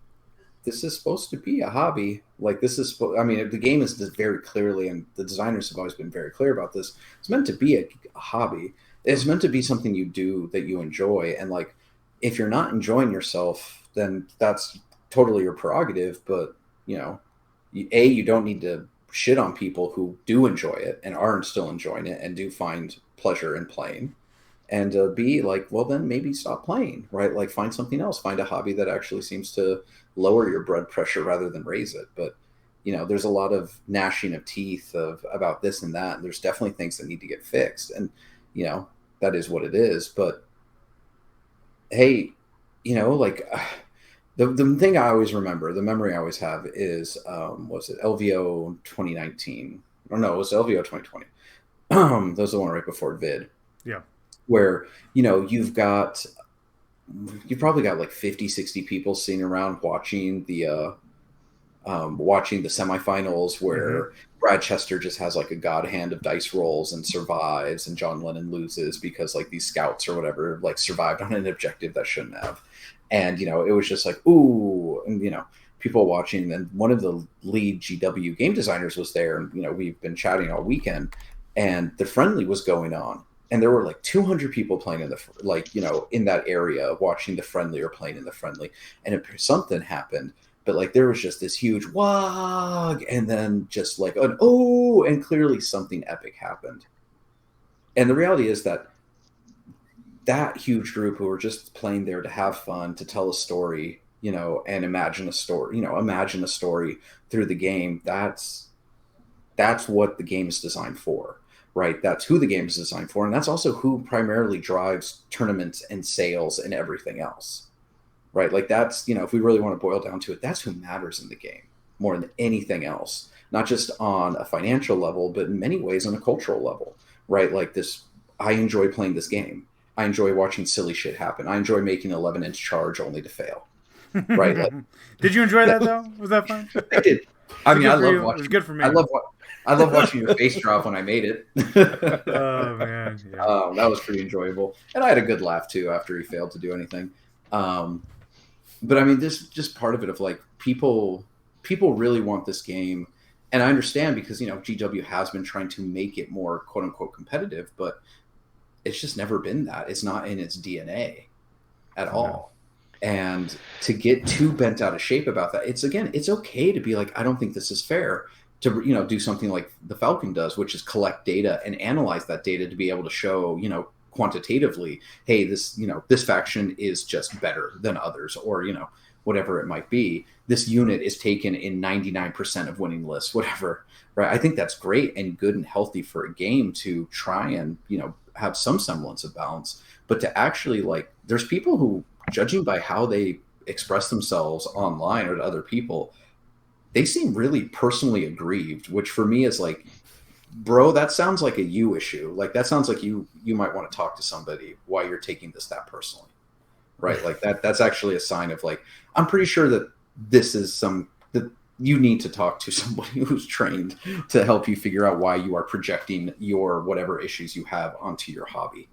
this is supposed to be a hobby. Like, the game is very clearly, and the designers have always been very clear about this. It's meant to be a hobby. It's meant to be something you do that you enjoy. And, like, if you're not enjoying yourself, then that's totally your prerogative. But, you don't need to shit on people who do enjoy it and aren't still enjoying it and do find pleasure in playing. And B, like, well, then maybe stop playing, right? Like, find something else. Find a hobby that actually seems to lower your blood pressure rather than raise it. But, there's a lot of gnashing of teeth about this and that. And there's definitely things that need to get fixed. And, that is what it is. But, hey, like, The thing I always remember, the memory I always have is, was it LVO 2019? Or no, it was LVO 2020. That was the one right before Vid. Yeah. Where, you've probably got like 50, 60 people sitting around watching the semifinals where Brad Chester just has like a god hand of dice rolls and survives, and John Lennon loses because like these scouts or whatever like survived on an objective that shouldn't have. And, it was just like, ooh, and, people watching. And one of the lead GW game designers was there. And, we've been chatting all weekend, and the friendly was going on. And there were like 200 people playing in in that area watching the friendly or playing in the friendly. And something happened, but like there was just this huge wog, and then just like an oh, and clearly something epic happened. And the reality is that huge group who were just playing there to have fun, to tell a story, and imagine a story, through the game. That's what the game is designed for. Right, that's who the game is designed for, and that's also who primarily drives tournaments and sales and everything else. Right, like that's, if we really want to boil down to it, that's who matters in the game more than anything else. Not just on a financial level, but in many ways on a cultural level. Right, like this, I enjoy playing this game. I enjoy watching silly shit happen. I enjoy making an 11-inch charge only to fail. Right? Like, did you enjoy that though? Was that fun? I did. I mean, I love watching. It was good for me. I love watching your face drop when I made it. Oh man, yeah. That was pretty enjoyable, and I had a good laugh too after he failed to do anything. But I mean, this is just part of it. Of like people really want this game, and I understand because GW has been trying to make it more quote unquote competitive, but it's just never been that. It's not in its DNA at all. And to get too bent out of shape about that, it's okay to be like, I don't think this is fair. To do something like the Falcon does, which is collect data and analyze that data to be able to show quantitatively, hey, this faction is just better than others, or whatever it might be. This unit is taken in 99% of winning lists, whatever. Right? I think that's great and good and healthy for a game to try and have some semblance of balance. But to actually there's people who, judging by how they express themselves online or to other people, they seem really personally aggrieved, which for me is like, bro, that sounds like a you issue. Like that sounds like you might want to talk to somebody why you're taking this that personally, right? Like that's actually a sign of like, I'm pretty sure that this is that you need to talk to somebody who's trained to help you figure out why you are projecting your whatever issues you have onto your hobby.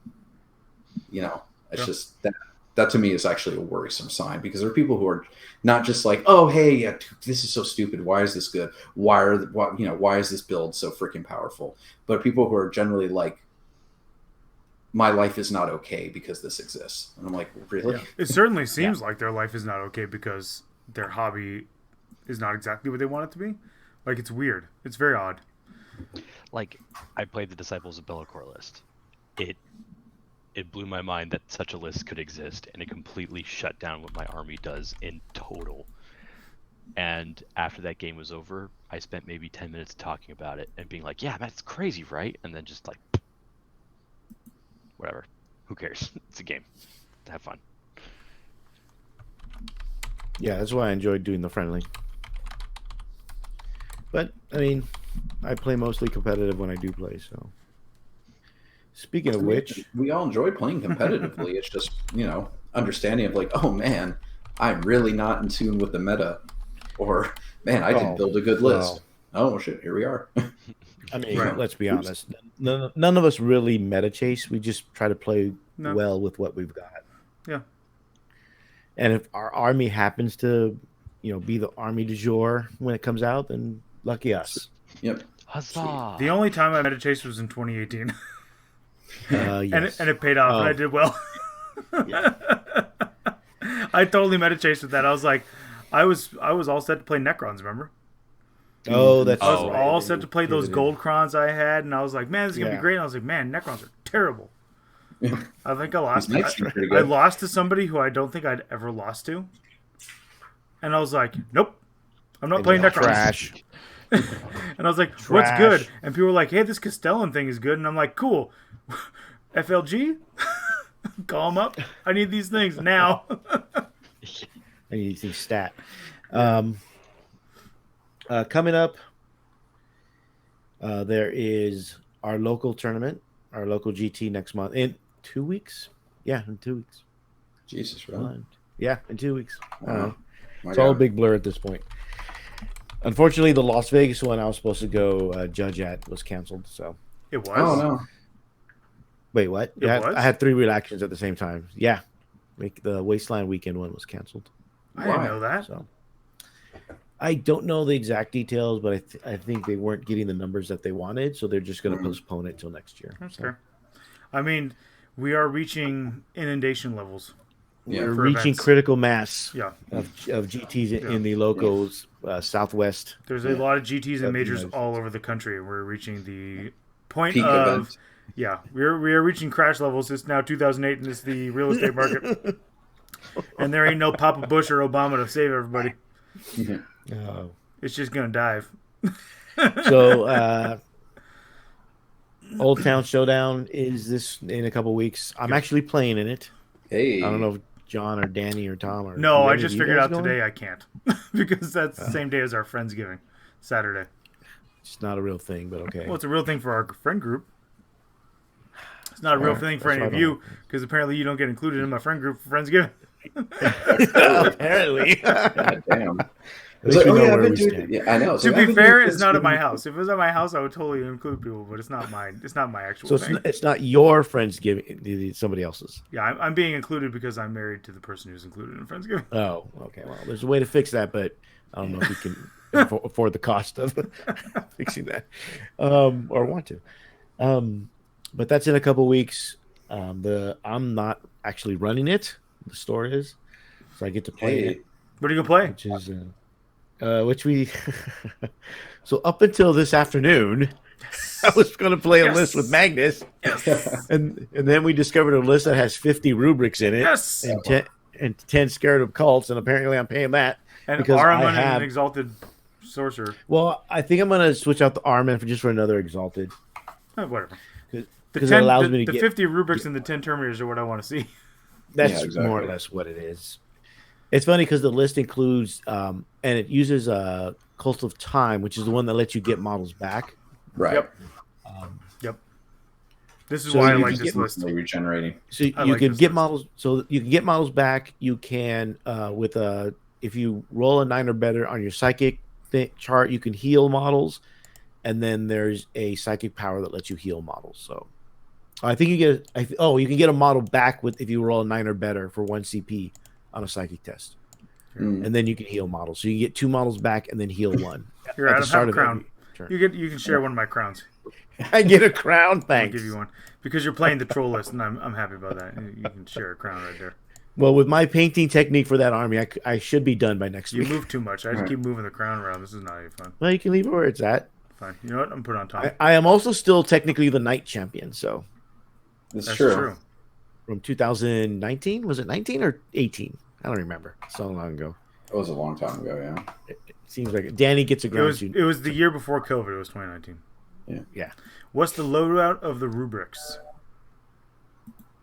It's just that to me is actually a worrisome sign, because there are people who are not just like, oh, hey, yeah, this is so stupid. Why is this good? Why is this build so freaking powerful? But people who are generally like, my life is not okay because this exists. And I'm like, really? Yeah. It certainly seems like their life is not okay because their hobby is not exactly what they want it to be. Like, it's weird. It's very odd. Like, I played the Disciples of Be'lakor list. It blew my mind that such a list could exist, and it completely shut down what my army does in total. And after that game was over, I spent maybe 10 minutes talking about it and being like, yeah, that's crazy, right? And then just like, whatever. Who cares? It's a game. Have fun. Yeah, that's why I enjoyed doing the friendly. But, I mean, I play mostly competitive when I do play, so... Speaking of which, we all enjoy playing competitively. It's just, understanding of like, oh man, I'm really not in tune with the meta, or man, I didn't build a good list. Oh shit, here we are. I mean, let's be honest. None of us really meta chase. We just try to play well with what we've got. Yeah. And if our army happens to, be the army du jour when it comes out, then lucky us. Yep. Huzzah! The only time I meta chased was in 2018. Yes. and it paid off, and I did well. I totally meta chased with that. I was like, I was all set to play Necrons. Remember? Oh, that's I was all set to play those gold crons I had, and I was like, man, this is gonna be great. And I was like, man, Necrons are terrible. I think I lost. I lost to somebody who I don't think I'd ever lost to, and I was like, nope, I'm not playing Necrons. Trash. And I was like, what's good? And people were like, hey, this Castellan thing is good. And I'm like, cool. FLG? Call them up. I need these things now. anything stat. Coming up, there is our local tournament, our local GT next month in 2 weeks. Yeah, in 2 weeks. Jesus, really? Yeah, in 2 weeks. Wow. It's all a big blur at this point. Unfortunately, the Las Vegas one I was supposed to go judge at was canceled. So It was. Oh no. wait, what? It was? I had 3 reactions at the same time. Yeah, the Wasteland weekend one was canceled. I didn't know that. So I don't know the exact details, but I think they weren't getting the numbers that they wanted, so they're just going to postpone it till next year. That's fair. I mean, we are reaching inundation levels. We're reaching events. critical mass Yeah. of GTs in the locals, Southwest. There's a lot of GTs and That'd be majors nice. all over the country. We're reaching the point Peak of event. yeah, we are reaching crash levels. It's now 2008 and it's the real estate market. And there ain't no Papa Bush or Obama to save everybody. It's just gonna dive. So, Old Town Showdown is this in a couple weeks. I'm actually playing in it. Hey. I don't know if John or Danny or Tom or No, I any of just you figured guys out going? today I can't because that's the same day as our Friendsgiving, Saturday. It's not a real thing, but okay. Well, it's a real thing for our friend group. It's not a real thing for that's any of what I you because apparently you don't get included in my friend group for Friendsgiving. Apparently. God damn. At least we know where we doing stand. Yeah, I know. To I've be been fair, doing it's not at my Friendsgiving- house. If it was at my house, I would totally include people, but it's not mine. It's not my actual So thing. it's not your Friendsgiving, somebody else's. Yeah, I'm being included because I'm married to the person who's included in Friendsgiving. Oh, okay. Well, there's a way to fix that, but I don't know if we can afford the cost of fixing that, or want to. But that's in a couple weeks. I'm not actually running it. The store is, so I get to play it, What are you gonna play? which is which we. So up until this afternoon, I was going to play a list with Magnus, and then we discovered a list that has 50 rubrics in it, Yes! and 10 scared of cults, and apparently I'm paying that. And because Araman I and have- an exalted sorcerer. Well, I think I'm going to switch out the Armin for another exalted. Whatever. Because it allows me to the get 50 rubrics and the 10 terminators are what I want to see. That's Yeah, exactly. more or less what it is. It's funny because the list includes, and it uses Cult of Time, which is the one that lets you get models back. Right. Yep. Yep. This is So why I you like can this get- list. Regenerating. So I you like can this get list. models. So you can get models back. You can with a if you roll a 9 or better on your psychic chart, you can heal models, and then there's a psychic power that lets you heal models. So I think you get you can get a model back with if you roll a 9 or better for 1 CP on a psychic test, and then you can heal models. So you get 2 models back and then heal 1. Here, at the Adam, start have a of crown. every turn. You can share one of my crowns. I get a crown. I'll Thanks. give you one because you're playing the troll list, and I'm happy about that. You can share a crown right there. Well, with my painting technique for that army, I should be done by next You week. move too much. I just keep moving the crown around. This is not any fun. Well, you can leave it where it's at. Fine. You know what? I'm gonna put it on top. I am also still technically the knight champion. So That's That's true. true. from 2019, was it 19 or 18? I don't remember. So long ago. It was a long time ago, yeah. It seems like Danny gets a ground suit. It was the year before COVID. It was 2019. Yeah. What's the loadout of the rubrics?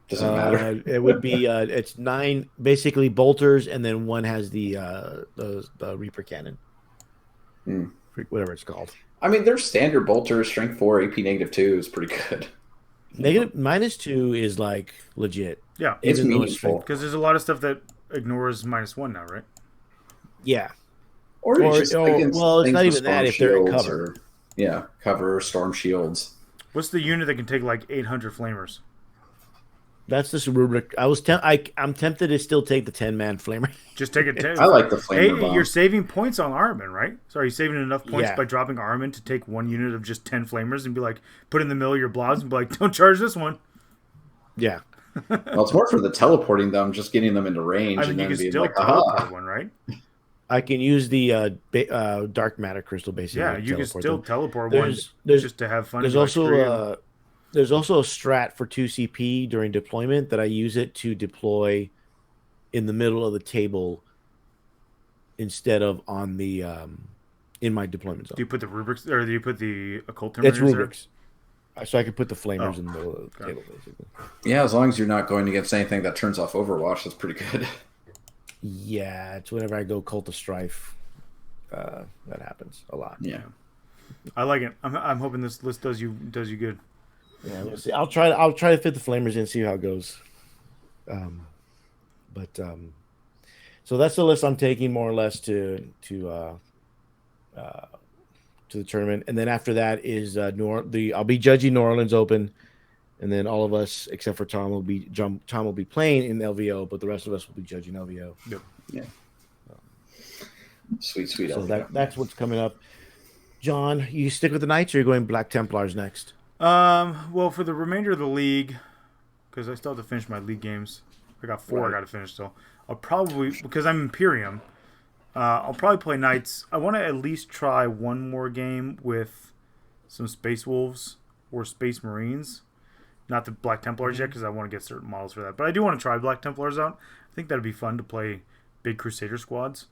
Doesn't matter. It would be it's 9 basically bolters, and then 1 has the Reaper cannon, whatever it's called. I mean, their standard bolter, strength 4, AP -2 is pretty good. -2 is like legit. Yeah, It's Even though meaningful. because there's a lot of stuff that ignores -1 now, right? Yeah. Or Or- just or- against well, it's things not with even that storm if they're in shields cover. or- yeah, cover, storm shields. What's the unit that can take like 800 flamers? That's this rubric. I'm tempted to still take the 10-man flamer. Just take it. I like the Hey, flamer bomb. you're saving points on Armin, right? So are you saving enough points Yeah. by dropping Armin to take 1 unit of just 10 flamers and be like, put in the middle of your blobs and be like, don't charge this one? Yeah. Well, it's more for the teleporting them, just getting them into range, I mean, and you then can being still like, teleport aha. one, right? I can use the dark matter crystal basically. Yeah, to you can teleport still them. teleport There's- one just to have fun. There's and be also creative. there's also a strat for 2 CP during deployment that I use it to deploy in the middle of the table instead of on the in my deployment zone. Do you put the rubrics or do you put the occult It's terminators rubrics. So I can put the flamers Oh, in the middle of the okay. table basically. Yeah, as long as you're not going against anything that turns off Overwatch, that's pretty good. Yeah, it's whenever I go Cult of Strife, that happens a lot. Yeah. I like it. I'm hoping this list does you good. Yeah, we'll see. I'll try to fit the flamers in, see how it goes. So that's the list I'm taking more or less to the tournament, and then after that is I'll be judging New Orleans Open, and then all of us except for Tom will be playing in LVO, but the rest of us will be judging LVO. Yep. Yeah. Sweet. So LVO. that's what's coming up. John, you stick with the Knights, or you're going Black Templars next? Well, for the remainder of the league, because I still have to finish my league games. I got 4 I got to finish still. I'll probably, because I'm Imperium, I'll probably play Knights. I want to at least try one more game with some Space Wolves or Space Marines. Not the Black Templars yet, because I want to get certain models for that. But I do want to try Black Templars out. I think that'd be fun to play big Crusader squads.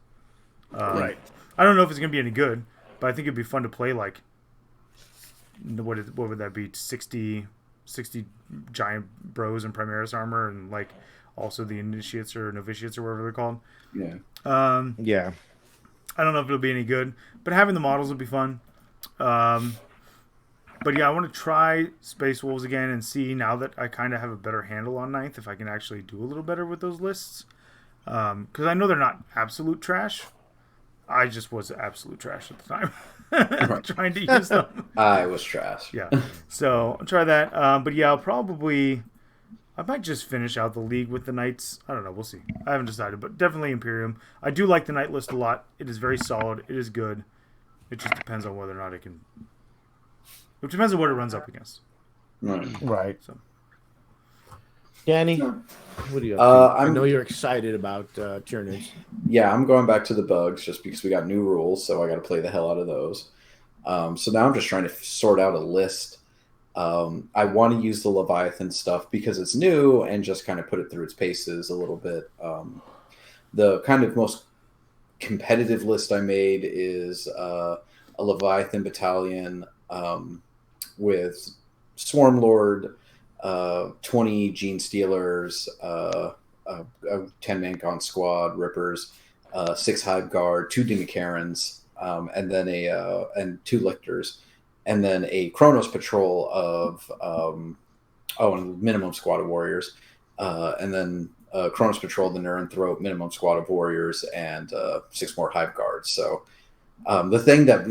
Right. I don't know if it's going to be any good, but I think it'd be fun to play like, what would that be, 60 giant bros in Primaris armor, and like also the initiates or novitiates or whatever they're called. Yeah. Yeah. I don't know if it'll be any good, but having the models would be fun. But yeah, I want to try Space Wolves again and see, now that I kind of have a better handle on Ninth, if I can actually do a little better with those lists. Because I know they're not absolute trash. I just was absolute trash at the time. Trying to use them. I was trash. Yeah. So I'll try that. But yeah, I might just finish out the league with the Knights. I don't know. We'll see. I haven't decided, but definitely Imperium. I do like the Knight list a lot. It is very solid. It is good. It just depends on whether or not it can. It depends on what it runs up against. Right. So, Danny, what do you up to? I know you're excited about Tyranids. Yeah, I'm going back to the bugs just because we got new rules, so I got to play the hell out of those. So now I'm just trying to sort out a list. I want to use the Leviathan stuff because it's new and just kind of put it through its paces a little bit. The kind of most competitive list I made is a Leviathan battalion with Swarm Lord, 20 Gene Stealers, a 10-man Gaunt Squad, Rippers, 6 Hive Guard, 2 Demicarons, and then and 2 Lictors, and then a Chronos Patrol of and minimum squad of Warriors, and then Chronos Patrol, the Nuren Throat, minimum squad of Warriors, and 6 more Hive Guards. So the thing that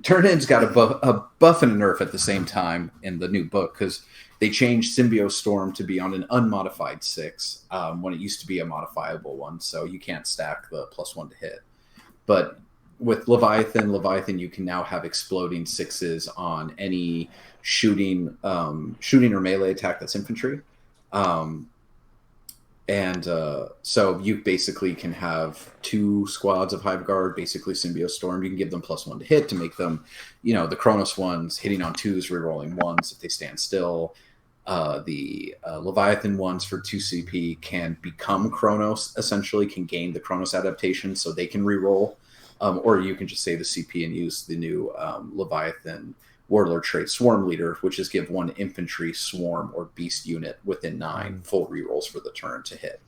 Tyranids got a buff and a nerf at the same time in the new book, because they changed Symbio Storm to be on an unmodified 6 when it used to be a modifiable one, so you can't stack the +1 to hit. But with Leviathan, you can now have exploding 6s on any shooting or melee attack that's infantry. So you basically can have 2 squads of Hive Guard, basically Symbio Storm. You can give them +1 to hit to make them, the Chronos ones hitting on 2s, rerolling 1s if they stand still. The Leviathan ones for 2 CP can become Chronos, essentially, can gain the Chronos adaptation so they can reroll. Or you can just save the CP and use the new Leviathan Warlord trait Swarm Leader, which is give 1 infantry, swarm, or beast unit within 9 full rerolls for the turn to hit.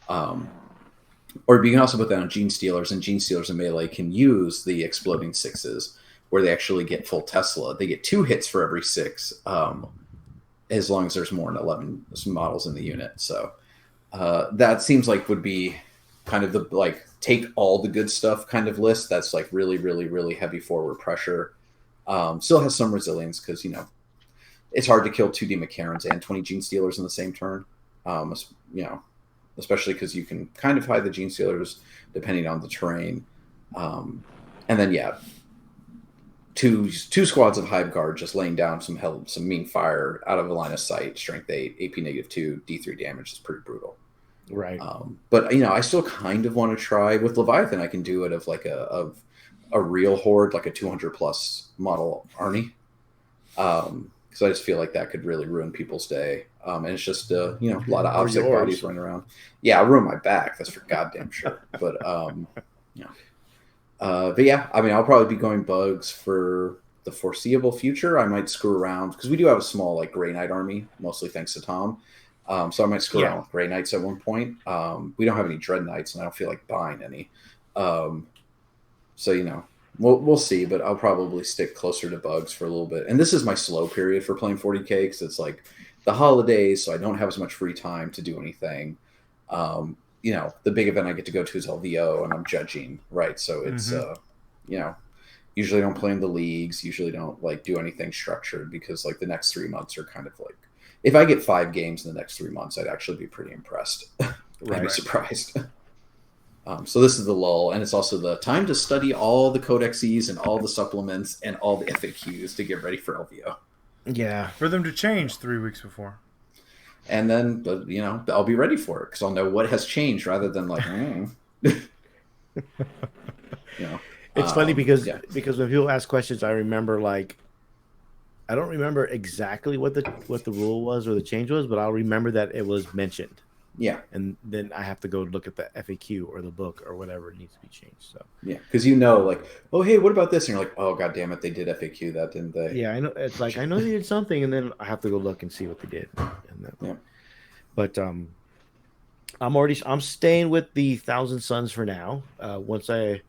Or you can also put that on Gene Stealers, and Gene Stealers in melee can use the exploding 6s, where they actually get full Tesla. They get 2 hits for every 6, as long as there's more than 11 models in the unit. So that seems like would be kind of the take all the good stuff kind of list. That's really, really, really heavy forward pressure. Still has some resilience because it's hard to kill 2 Demicarons and 20 Gene Stealers in the same turn. Especially because you can kind of hide the Gene Stealers depending on the terrain. And then two squads of Hive Guard just laying down some mean fire out of a line of sight, strength 8, AP -2, D3 damage is pretty brutal. Right. But I still kind of want to try with Leviathan. I can do it of a real horde, like a 200+ model Arnie. Because I just feel like that could really ruin people's day. And it's just a lot of obstacle bodies running around. Yeah, I'll ruin my back. That's for goddamn sure. But yeah, I'll probably be going bugs for the foreseeable future. I might screw around because we do have a small Grey Knight army, mostly thanks to Tom. So I might screw Yeah. around with Grey Knights at one point. We don't have any Dread Knights, and I don't feel like buying any. So, you know, we'll see, but I'll probably stick closer to bugs for a little bit. And this is my slow period for playing 40K, because it's like the holidays, so I don't have as much free time to do anything. You know, the big event I get to go to is LVO, and I'm judging, right? So it's, you know, usually don't play in the leagues, usually don't like do anything structured, because like the next 3 months are kind of like, if I get 5 games in the next 3 months, I'd actually be pretty impressed. I'd be surprised. So this is the lull, and it's also the time to study all the codexes and all the supplements and all the FAQs to get ready for LVO. Yeah. For them to change 3 weeks before. And then, you know, I'll be ready for it, because I'll know what has changed rather than like, you know. It's funny because when people ask questions, I remember like, I don't remember exactly what the rule was or the change was, but I'll remember that it was mentioned. Yeah. And then I have to go look at the FAQ or the book or whatever needs to be changed. So yeah, because you know, like, oh hey, what about this? And you're like, oh god damn it, they did FAQ that, didn't they? yeah, I know. It's like I know they did something, and then I have to go look and see what they did. But I'm staying with the Thousand Suns for now. Once I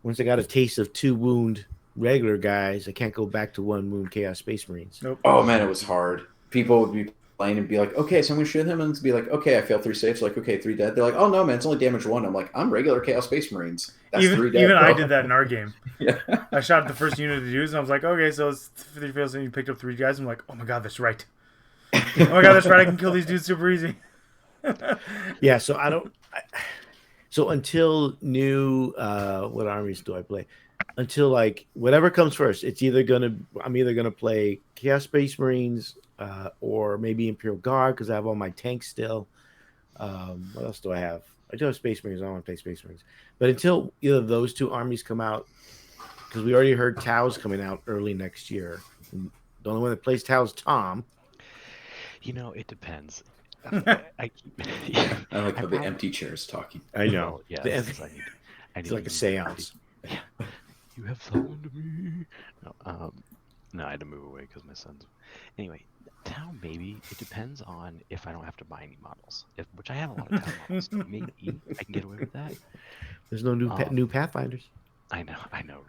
got a taste of 2 wound regular guys, I can't go back to 1 wound Chaos Space Marines. Nope. Oh man, it was hard. People would be playing and be like, okay, so I'm gonna shoot him, and be like, okay, I failed 3 saves. Like, okay, 3 dead. They're like, oh no, man, it's only damage 1. I'm like, I'm regular Chaos Space Marines. That's 3 dead. Even bro. I did that in our game. Yeah. I shot at the first unit of dudes, and I was like, okay, so it's 3 fails, and you picked up 3 guys. I'm like, oh my god, that's right. Oh my god, that's right. I can kill these dudes super easy. Yeah, so so until new what armies do I play? Until like whatever comes first, I'm either gonna play Chaos Space Marines or maybe Imperial Guard, because I have all my tanks still. What else do I have? I do have Space Marines. I don't want to play Space Marines. But until either of those 2 armies come out, because we already heard Tau's coming out early next year. And the only one that plays Tau's Tom. You know, it depends. I like how the empty chairs talking. I know. Yeah, I need it's like a seance. Yeah. You have summoned me. No, I had to move away because my son's. Anyway, Tau maybe. It depends on if I don't have to buy any models, which I have a lot of Tau models. Maybe I can get away with that. There's no new Pathfinders. I know,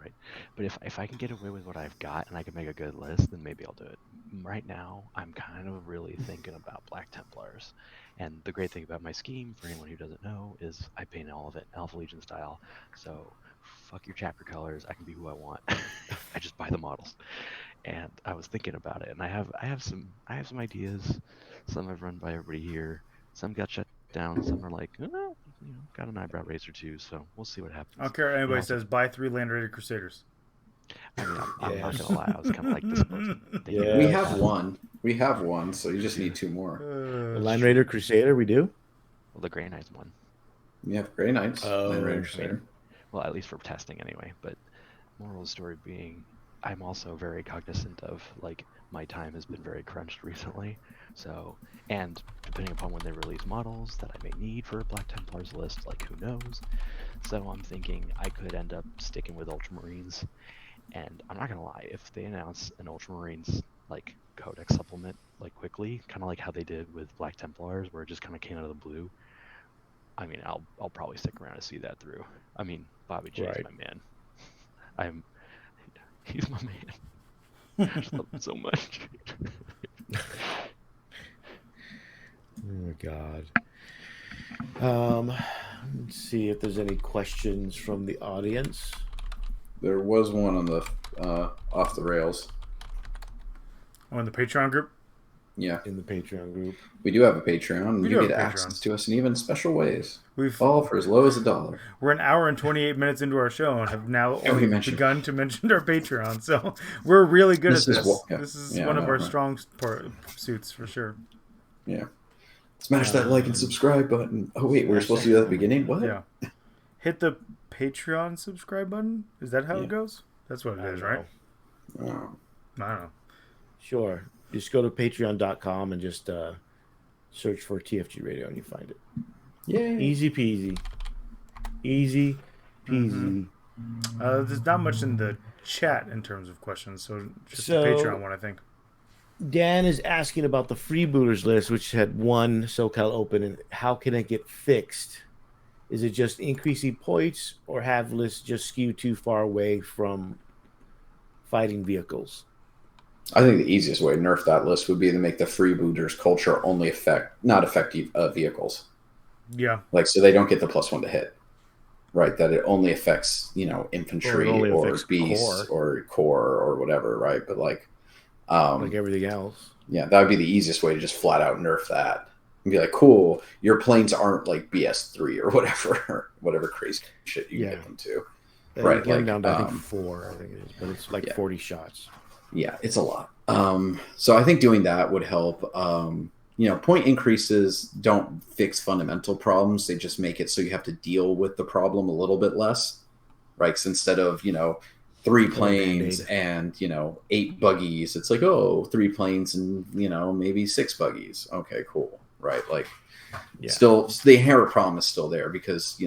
right? But if I can get away with what I've got and I can make a good list, then maybe I'll do it. Right now, I'm kind of really thinking about Black Templars. And the great thing about my scheme, for anyone who doesn't know, is I paint all of it Alpha Legion style. So fuck your chapter colors. I can be who I want. I just buy the models. And I was thinking about it, and I have some ideas. Some I've run by everybody here. Some got shut down. Some are like, got an eyebrow raise or 2. So we'll see what happens. I don't care if anybody says buy 3 Land Raider Crusaders. I mean, I'm not gonna lie. I was kind of like disappointed. Yeah. We have one, so you just need 2 more. Land Raider Crusader, we do? Well, the Grey Knights one. You have Grey Knights. Oh, Land Raider Crusader. Well, at least for testing anyway. But moral of the story being, I'm also very cognizant of, like, my time has been very crunched recently. So, and depending upon when they release models that I may need for a Black Templars list, like, who knows? So I'm thinking I could end up sticking with Ultramarines. And I'm not gonna lie, if they announce an Ultramarines, like, Codex supplement, like, quickly, kind of like how they did with Black Templars, where it just kind of came out of the blue, I mean, I'll probably stick around to see that through. I mean, Bobby J's my man. He's my man. I just love him so much. Oh God. Let's see if there's any questions from the audience. There was one on the off the rails. Oh, in the Patreon group? Yeah. In the Patreon group. We do have a Patreon. And We you do get have a access Patreon. to us in even special ways. We've All for as low as $1. We're an hour and 28 minutes into our show and have now Yeah, we mentioned- begun to mention our Patreon. So we're really good This at is this. what- yeah. This is Yeah, one I of know, our right. strong suits for sure. Yeah. Smash that like and subscribe button. Oh, wait, we were supposed to do that at the beginning? What? Yeah. Hit the Patreon subscribe button. Is that how Yeah. it goes? That's what it is, right? Oh. I don't know. Sure. Just go to patreon.com and just search for TFG Radio and you find it. Yay. Easy peasy. Easy peasy. There's not much in the chat in terms of questions, so just So- the Patreon one, I think. Dan is asking about the freebooters list, which had one SoCal Open, and how can it get fixed? Is it just increasing points, or have lists just skew too far away from fighting vehicles? I think the easiest way to nerf that list would be to make the freebooters culture only not affect vehicles. Yeah. Like, so they don't get the +1 to hit. Right, that it only affects, infantry or beasts or core or whatever, right? But like everything else. Yeah, that would be the easiest way to just flat out nerf that. And be like, cool, your planes aren't like BS3 or whatever crazy shit you can get them to. Right, like down to I think 4, I think it is, but it's like 40 shots. Yeah, it's a lot. So I think doing that would help. Point increases don't fix fundamental problems. They just make it so you have to deal with the problem a little bit less, right? So instead of, 3 planes and, 8 buggies, it's like, 3 planes and, maybe 6 buggies. Okay, cool. Right. Like, still, the inherent problem is still there because,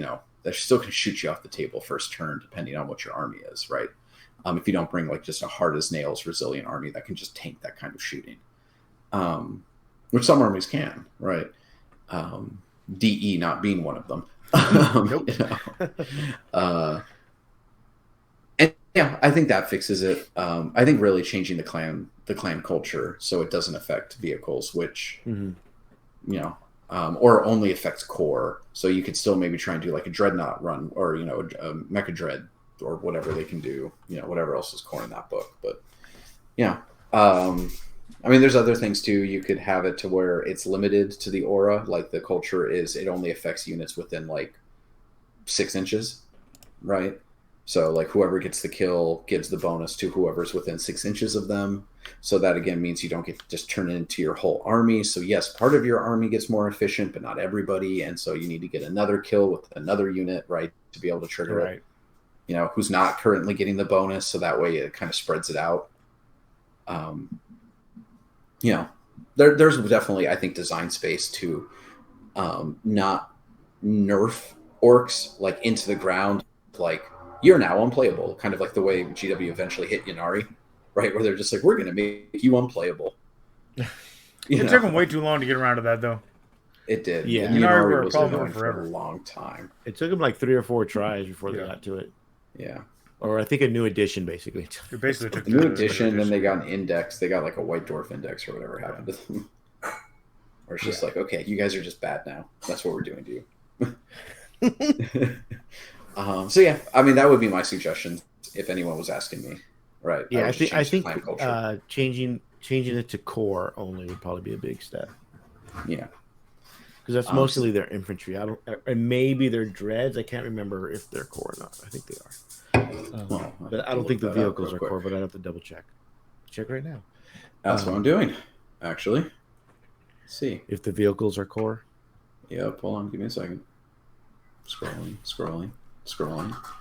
that still can shoot you off the table first turn, depending on what your army is, right? If you don't bring like just a hard as nails resilient army that can just tank that kind of shooting. Which some armies can, right? DE not being one of them. Nope. And yeah, I think that fixes it. I think really changing the clan culture so it doesn't affect vehicles, which or only affects core. So you could still maybe try and do like a dreadnought run or a mecha dread or whatever they can do. Whatever else is core in that book, but yeah. There's other things too. You could have it to where it's limited to the aura. Like the culture is, it only affects units within like 6 inches, right? So like whoever gets the kill gives the bonus to whoever's within 6 inches of them. So that again means you don't get to just turn it into your whole army. So yes, part of your army gets more efficient, but not everybody. And so you need to get another kill with another unit, right, to be able to trigger it. Who's not currently getting the bonus. So that way it kind of spreads it out. There's definitely, I think, design space to not nerf orcs like into the ground. Like, you're now unplayable, kind of like the way GW eventually hit Yanari, right? Where they're just like, we're going to make you unplayable. It took them way too long to get around to that, though. It did. Yeah. Yanari was annoying for a long time. It took them like 3 or 4 tries before they got to it. Yeah. Or I think a new edition, basically. It basically took a new edition, then they got an index. They got like a white dwarf index or whatever happened to them. Or it's just like, okay, you guys are just bad now. That's what we're doing to you. So yeah, that would be my suggestion if anyone was asking me. Right. Yeah, I think changing it to core only would probably be a big step. Yeah. Because that's mostly their infantry. And maybe their dreads. I can't remember if they're core or not. I think they are. But I don't think the vehicles are core, but I'd have to double check. Check right now. That's what I'm doing, actually. Let's see. If the vehicles are core? Yep, hold on, give me a second. Scrolling.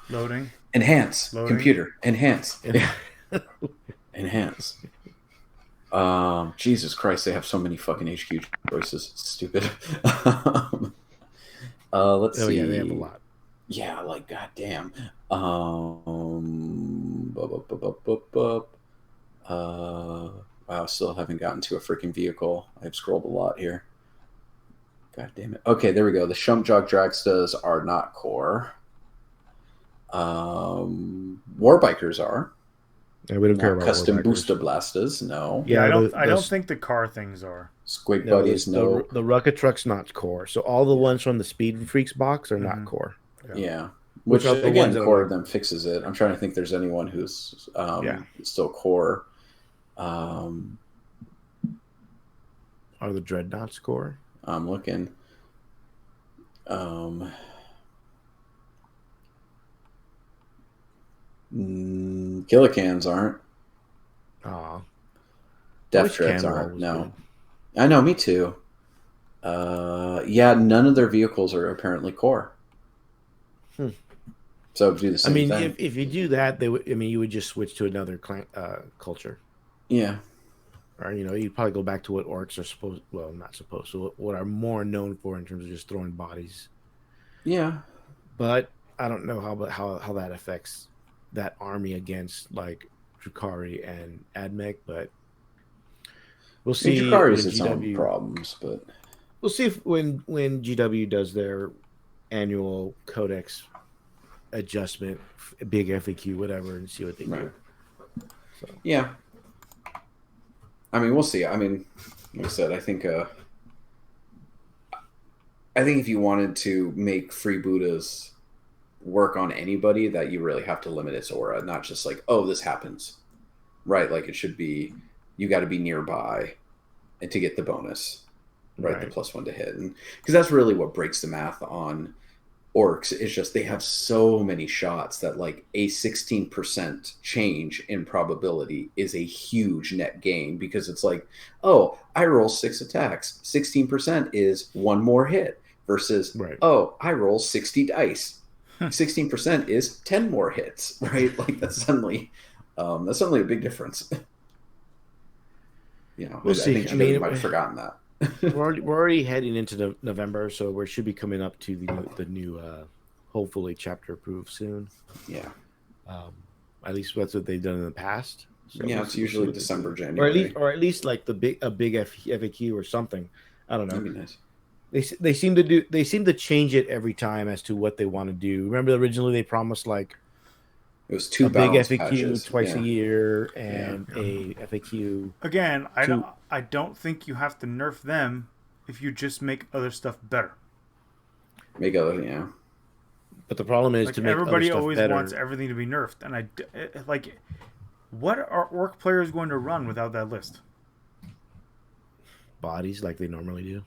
Loading. Enhance. Loading. Computer. Enhance. Enhance. Jesus Christ, they have so many fucking HQ choices. It's stupid. Let's see. Yeah, they have a lot. Yeah, like goddamn. Wow, still haven't gotten to a freaking vehicle. I've scrolled a lot here. God damn it. Okay, there we go. The Shump Jog Dragstas are not core. Warbikers are. Yeah, we don't care about custom Warbikers. booster blasters. No. Yeah, I don't think the car things are. Squig buddies. No. The Rocket Truck's not core. So all the ones from the Speed Freaks box are not core. Yeah. Which again, core of them fixes it. I'm trying to think. There's anyone who's still core. Are the Dreadnoughts core? I'm looking. Killicans aren't. Death Dreads aren't. No. Good. I know, me too. None of their vehicles are apparently core. So do the same thing. If you do that, you would just switch to another culture. Yeah. Or you'd probably go back to what orcs are supposed. Well, not supposed to. What are more known for in terms of just throwing bodies. Yeah. But I don't know how that affects that army against like Drukhari and Admech, but We'll see Jakari when has its own GW. problems, but We'll see if when GW does their annual codex adjustment, big FAQ, whatever, and see what they do. So. Yeah. I mean, we'll see. I mean, like I said, I think if you wanted to make freebooters work on anybody, that you really have to limit its aura, not just like, oh, this happens, right? Like it should be, you got to be nearby, and to get the bonus, right? The +1 to hit, and because that's really what breaks the math on Orks. Is just they have so many shots that like a 16% change in probability is a huge net gain, because it's like, oh, I roll 6 attacks, 16% is 1 more hit, versus oh, I roll 60 dice, 16% is 10 more hits, right? Like that's suddenly a big difference. You know, we'll see. I think you might have forgotten that. we're already heading into November, so we should be coming up to the new hopefully chapter approved soon. Yeah. At least that's what they've done in the past. So yeah, it's usually December, January, or at least like a big FAQ or something. I don't know. That'd be nice. They seem to change it every time as to what they want to do. Remember, originally they promised like it was 2 big FAQ patches. twice a year and a FAQ. Again, I don't think you have to nerf them if you just make other stuff better. Make other, yeah. But the problem is like to make everybody other stuff always better. wants everything to be nerfed, and like, what are Orc players going to run without that list? Bodies like they normally do.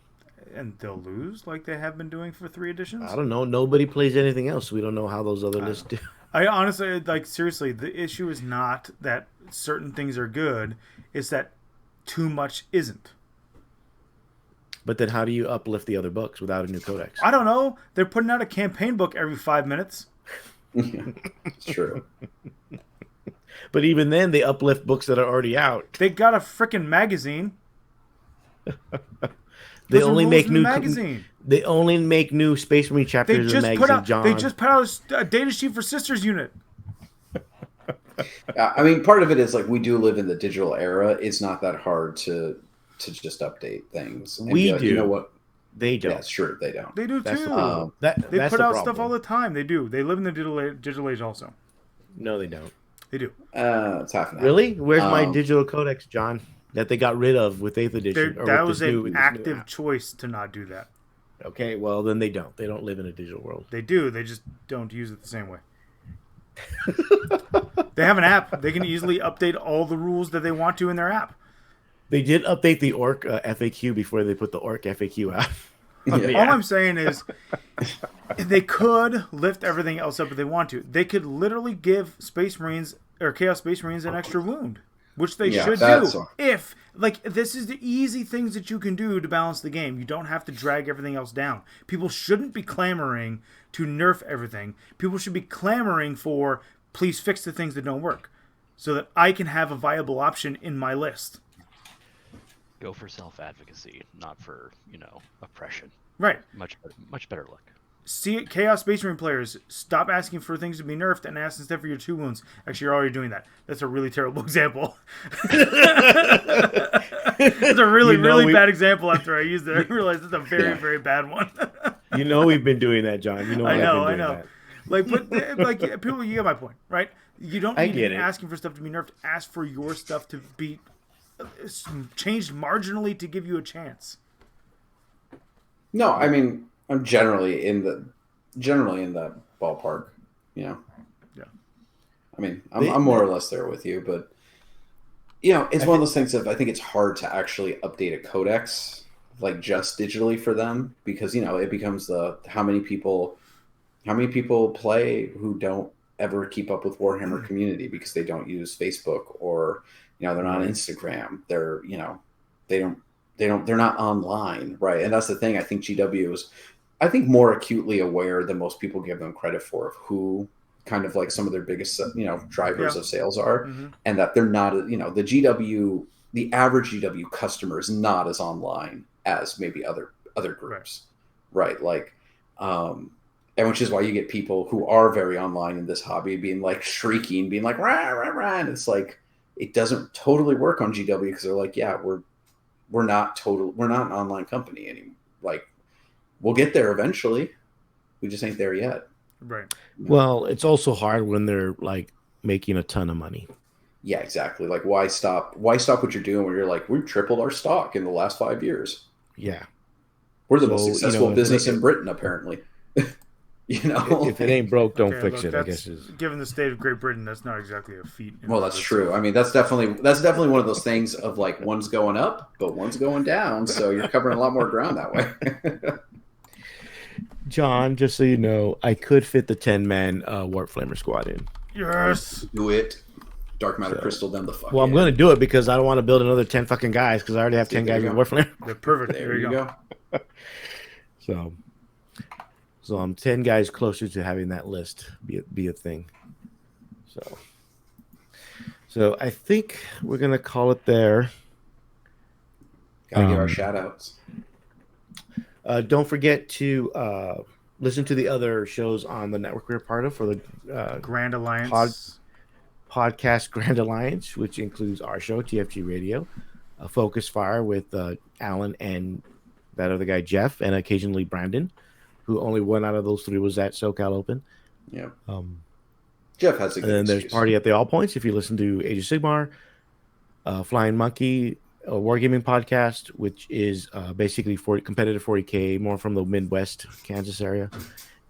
And they'll lose like they have been doing for 3 editions? I don't know. Nobody plays anything else. We don't know how those other lists do. I honestly, like, seriously, the issue is not that certain things are good. It's that too much isn't. But then how do you uplift the other books without a new codex? I don't know. They're putting out a campaign book every 5 minutes. Yeah, it's true. But even then, they uplift books that are already out. They got a freaking magazine. They only make new magazine. They only make new Space Marine chapters in the magazine, John. They just put out a data sheet for Sisters Unit. I mean, part of it is like we do live in the digital era. It's not that hard to just update things. And we like, do. You know what? They don't. Yeah, sure, they don't. They do That's too. The problem. They put out stuff all the time. They do. They live in the digital age also. No, they don't. They do. It's half an hour. Really? Where's my digital codex, John? That they got rid of with 8th edition. That was an active choice to not do that. Okay, well, then they don't. They don't live in a digital world. They do. They just don't use it the same way. They have an app. They can easily update all the rules that they want to in their app. They did update the Orc FAQ before they put the Orc FAQ out. All I'm saying is they could lift everything else up if they want to. They could literally give Space Marines or Chaos Space Marines an extra wound. Which they should do. If, like, this is the easy things that you can do to balance the game. You don't have to drag everything else down. People shouldn't be clamoring to nerf everything. People should be clamoring for, please fix the things that don't work. So that I can have a viable option in my list. Go for self-advocacy, not for, oppression. Right. Much better look. See, Chaos Space Marine players, stop asking for things to be nerfed and ask instead for your 2 wounds. Actually, you're already doing that. That's a really terrible example. It's a really bad example after I used it. I realized it's a very, very bad one. We've been doing that, John. I know. Like, people, you get my point, right? You don't need to be asking for stuff to be nerfed. Ask for your stuff to be changed marginally to give you a chance. No, I mean, I'm generally in that ballpark, Yeah. I mean, I'm more or less there with you, but it's one of those things that I think it's hard to actually update a codex like just digitally for them, because it becomes how many people play who don't ever keep up with Warhammer community because they don't use Facebook, or they're not on Instagram. They're they're not online, right? And that's the thing. I think GW is, more acutely aware than most people give them credit for of who kind of like some of their biggest, drivers of sales are, and that they're not, the average GW customer is not as online as maybe other groups, right? Like, and which is why you get people who are very online in this hobby being like shrieking, being like rah rah rah, and it's like it doesn't totally work on GW because they're like, yeah, we're not an online company anymore. Like, we'll get there eventually. We just ain't there yet. Right. Well, it's also hard when they're like making a ton of money. Yeah, exactly. Like, why stop what you're doing when you're like, we've tripled our stock in the last 5 years. Yeah. We're the most successful business in Britain, apparently. If it ain't broke, don't fix it, I guess. Given the state of Great Britain, that's not exactly a feat. Well, that's true. I mean, that's definitely one of those things of like, one's going up, but one's going down. So you're covering a lot more ground that way. John, just so you know, I could fit the 10-man Warp Flamer squad in. Yes. Do it. Dark Matter Crystal them the fuck. Well, I'm going to do it because I don't want to build another 10 fucking guys because I already have 10 guys in Warp Flamer. They're perfect. There you go. So I'm 10 guys closer to having that list be a thing. So I think we're going to call it there. Gotta give our shout outs. Don't forget to listen to the other shows on the network we're part of for the Grand Alliance podcast Grand Alliance, which includes our show, TFG Radio, Focus Fire with Alan and that other guy, Jeff, and occasionally Brandon, who only one out of those three was at SoCal Open. Yeah. Jeff has a good And then excuse. there's Party at the All Points if you listen to Age of Sigmar, Flying Monkey, a wargaming podcast, which is basically competitive 40K, more from the Midwest, Kansas area.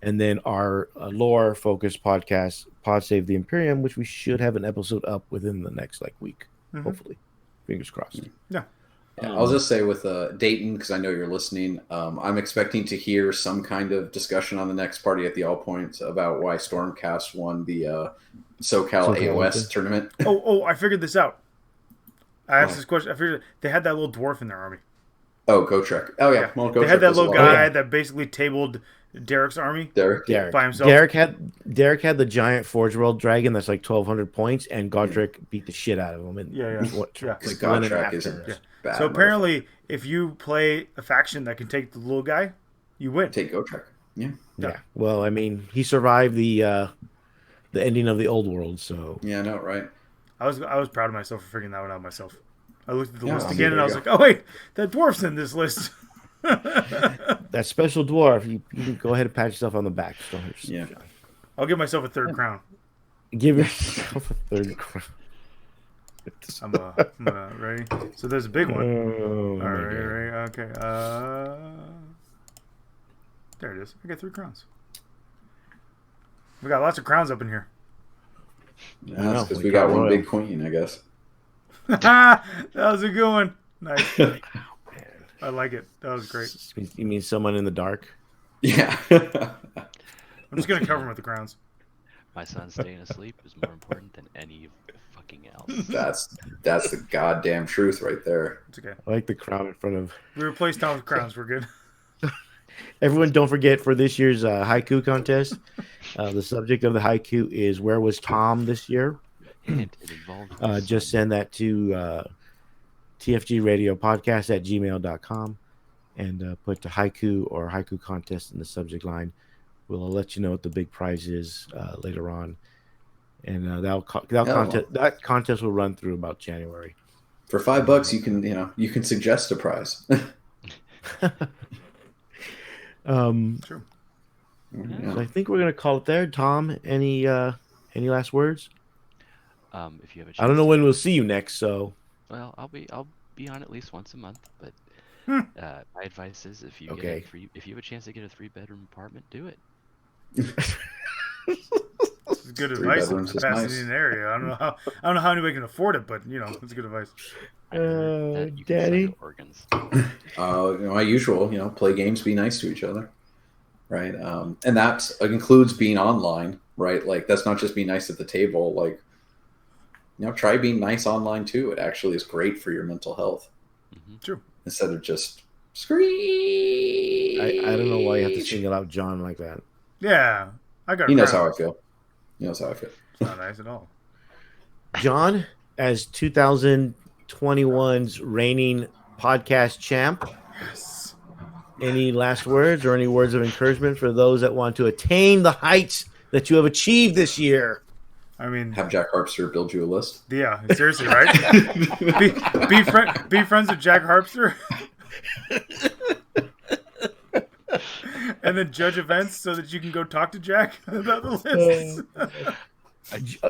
And then our lore-focused podcast, Pod Save the Imperium, which we should have an episode up within the next week, hopefully. Fingers crossed. Yeah. I'll just say with Dayton, because I know you're listening, I'm expecting to hear some kind of discussion on the next Party at the All Points about why Stormcast won the SoCal AOS tournament. I figured this out. I asked this question. I figured they had that little dwarf in their army. Oh, Gotrek. Oh, yeah. Well, they had that little guy that basically tabled Derek's army. Derek by himself. Derek had the giant Forge World Dragon that's 1,200 points, and Godric beat the shit out of him. And Godric isn't bad. So apparently, if you play a faction that can take the little guy, you win. Take Gotrek. Yeah. Well, I mean, he survived the ending of the old world, so yeah, I know, right? I was proud of myself for figuring that one out myself. I looked at the list I mean, again and I was like, oh wait, that dwarf's in this list. that special dwarf, you can go ahead and pat yourself on the back. Yeah. I'll give myself a third crown. Give yourself a third crown. I'm ready. So there's a big one. Oh, all right. Okay. There it is. I got 3 crowns. We got lots of crowns up in here. Yeah, that's because we got one big queen, I guess. That was a good one. Nice. I like it. That was great. You mean someone in the dark? Yeah. I'm just gonna cover him with the crowns. My son staying asleep is more important than any fucking else. That's the goddamn truth right there. It's okay. I like the crown in front of. We replaced Tom with crowns. We're good. Everyone, don't forget for this year's haiku contest, the subject of the haiku is "Where was Tom this year?" And it involved just send that to TFG Radio Podcast at gmail.com and put the haiku or haiku contest in the subject line. We'll let you know what the big prize is later on, and that contest will run through about January. For $5, you can suggest a prize. True. Yeah. So I think we're gonna call it there. Tom, any last words? If you have a chance, I don't know when we'll see you next, so well, I'll be on at least once a month. But my advice is, if you if you have a chance to get a 3-bedroom apartment, do it. This is good advice in the Pasadena area. I don't know how anybody can afford it, but it's good advice. Daddy. Organs. My usual, play games, be nice to each other, right? And that includes being online, right? Like, that's not just being nice at the table. Like, try being nice online too. It actually is great for your mental health. Mm-hmm. True. Instead of just scream. I don't know why you have to single out John like that. Yeah, I got. He knows how I feel. It's not nice at all. John, as 2021's reigning podcast champ, Yes. any last words or any words of encouragement for those that want to attain the heights that you have achieved this year? I mean, Have Jack Harpster build you a list. yeah, seriously, right? be friends with Jack Harpster, and then judge events so that you can go talk to Jack about the lists.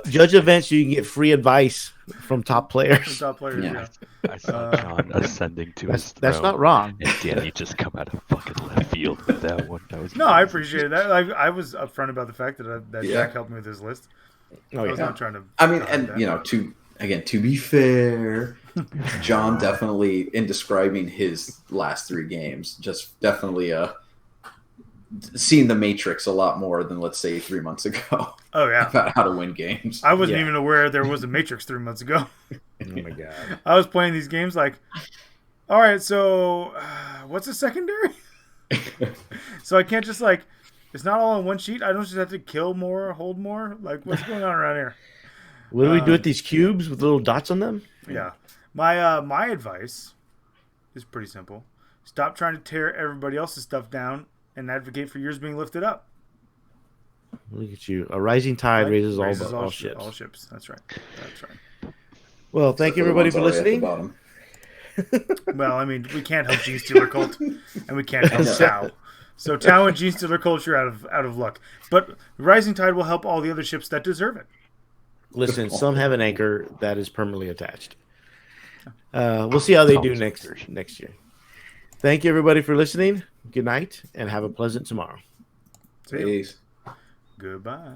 Judge events, you can get free advice from top players. Top players, yeah. I saw John ascending to his throne. That's not wrong. And Danny just come out of fucking left field with that one. That was No, I appreciate that. I was upfront about the fact that Yeah. Jack helped me with his list. I was not trying to. I mean, hide and that. to be fair, John definitely in describing his last 3 games, just definitely seen the Matrix a lot more than let's say 3 months ago Oh yeah, about how to win games. I wasn't even aware there was a Matrix 3 months ago. Oh my god. I was playing these games like, all right, so what's a secondary? So I can't just like, it's not all on one sheet. I don't just have to kill more, hold more. Like, what's going on around here? What do we do with these cubes with little dots on them? Yeah, my advice is pretty simple: stop trying to tear everybody else's stuff down and advocate for yours being lifted up. Look at you. A rising tide Right? raises all ships. ships. All ships. That's right. That's right. Well, thank you everybody for listening. Well, I mean, we can't help Gene Stealer Cult, and we can't help Tau. So Tau and Gene Stealer Cult, you're out of luck. But Rising Tide will help all the other ships that deserve it. Listen, some have an anchor that is permanently attached. We'll see how they do next year. Thank you everybody for listening. Good night, and have a pleasant tomorrow. See you. Peace. Goodbye.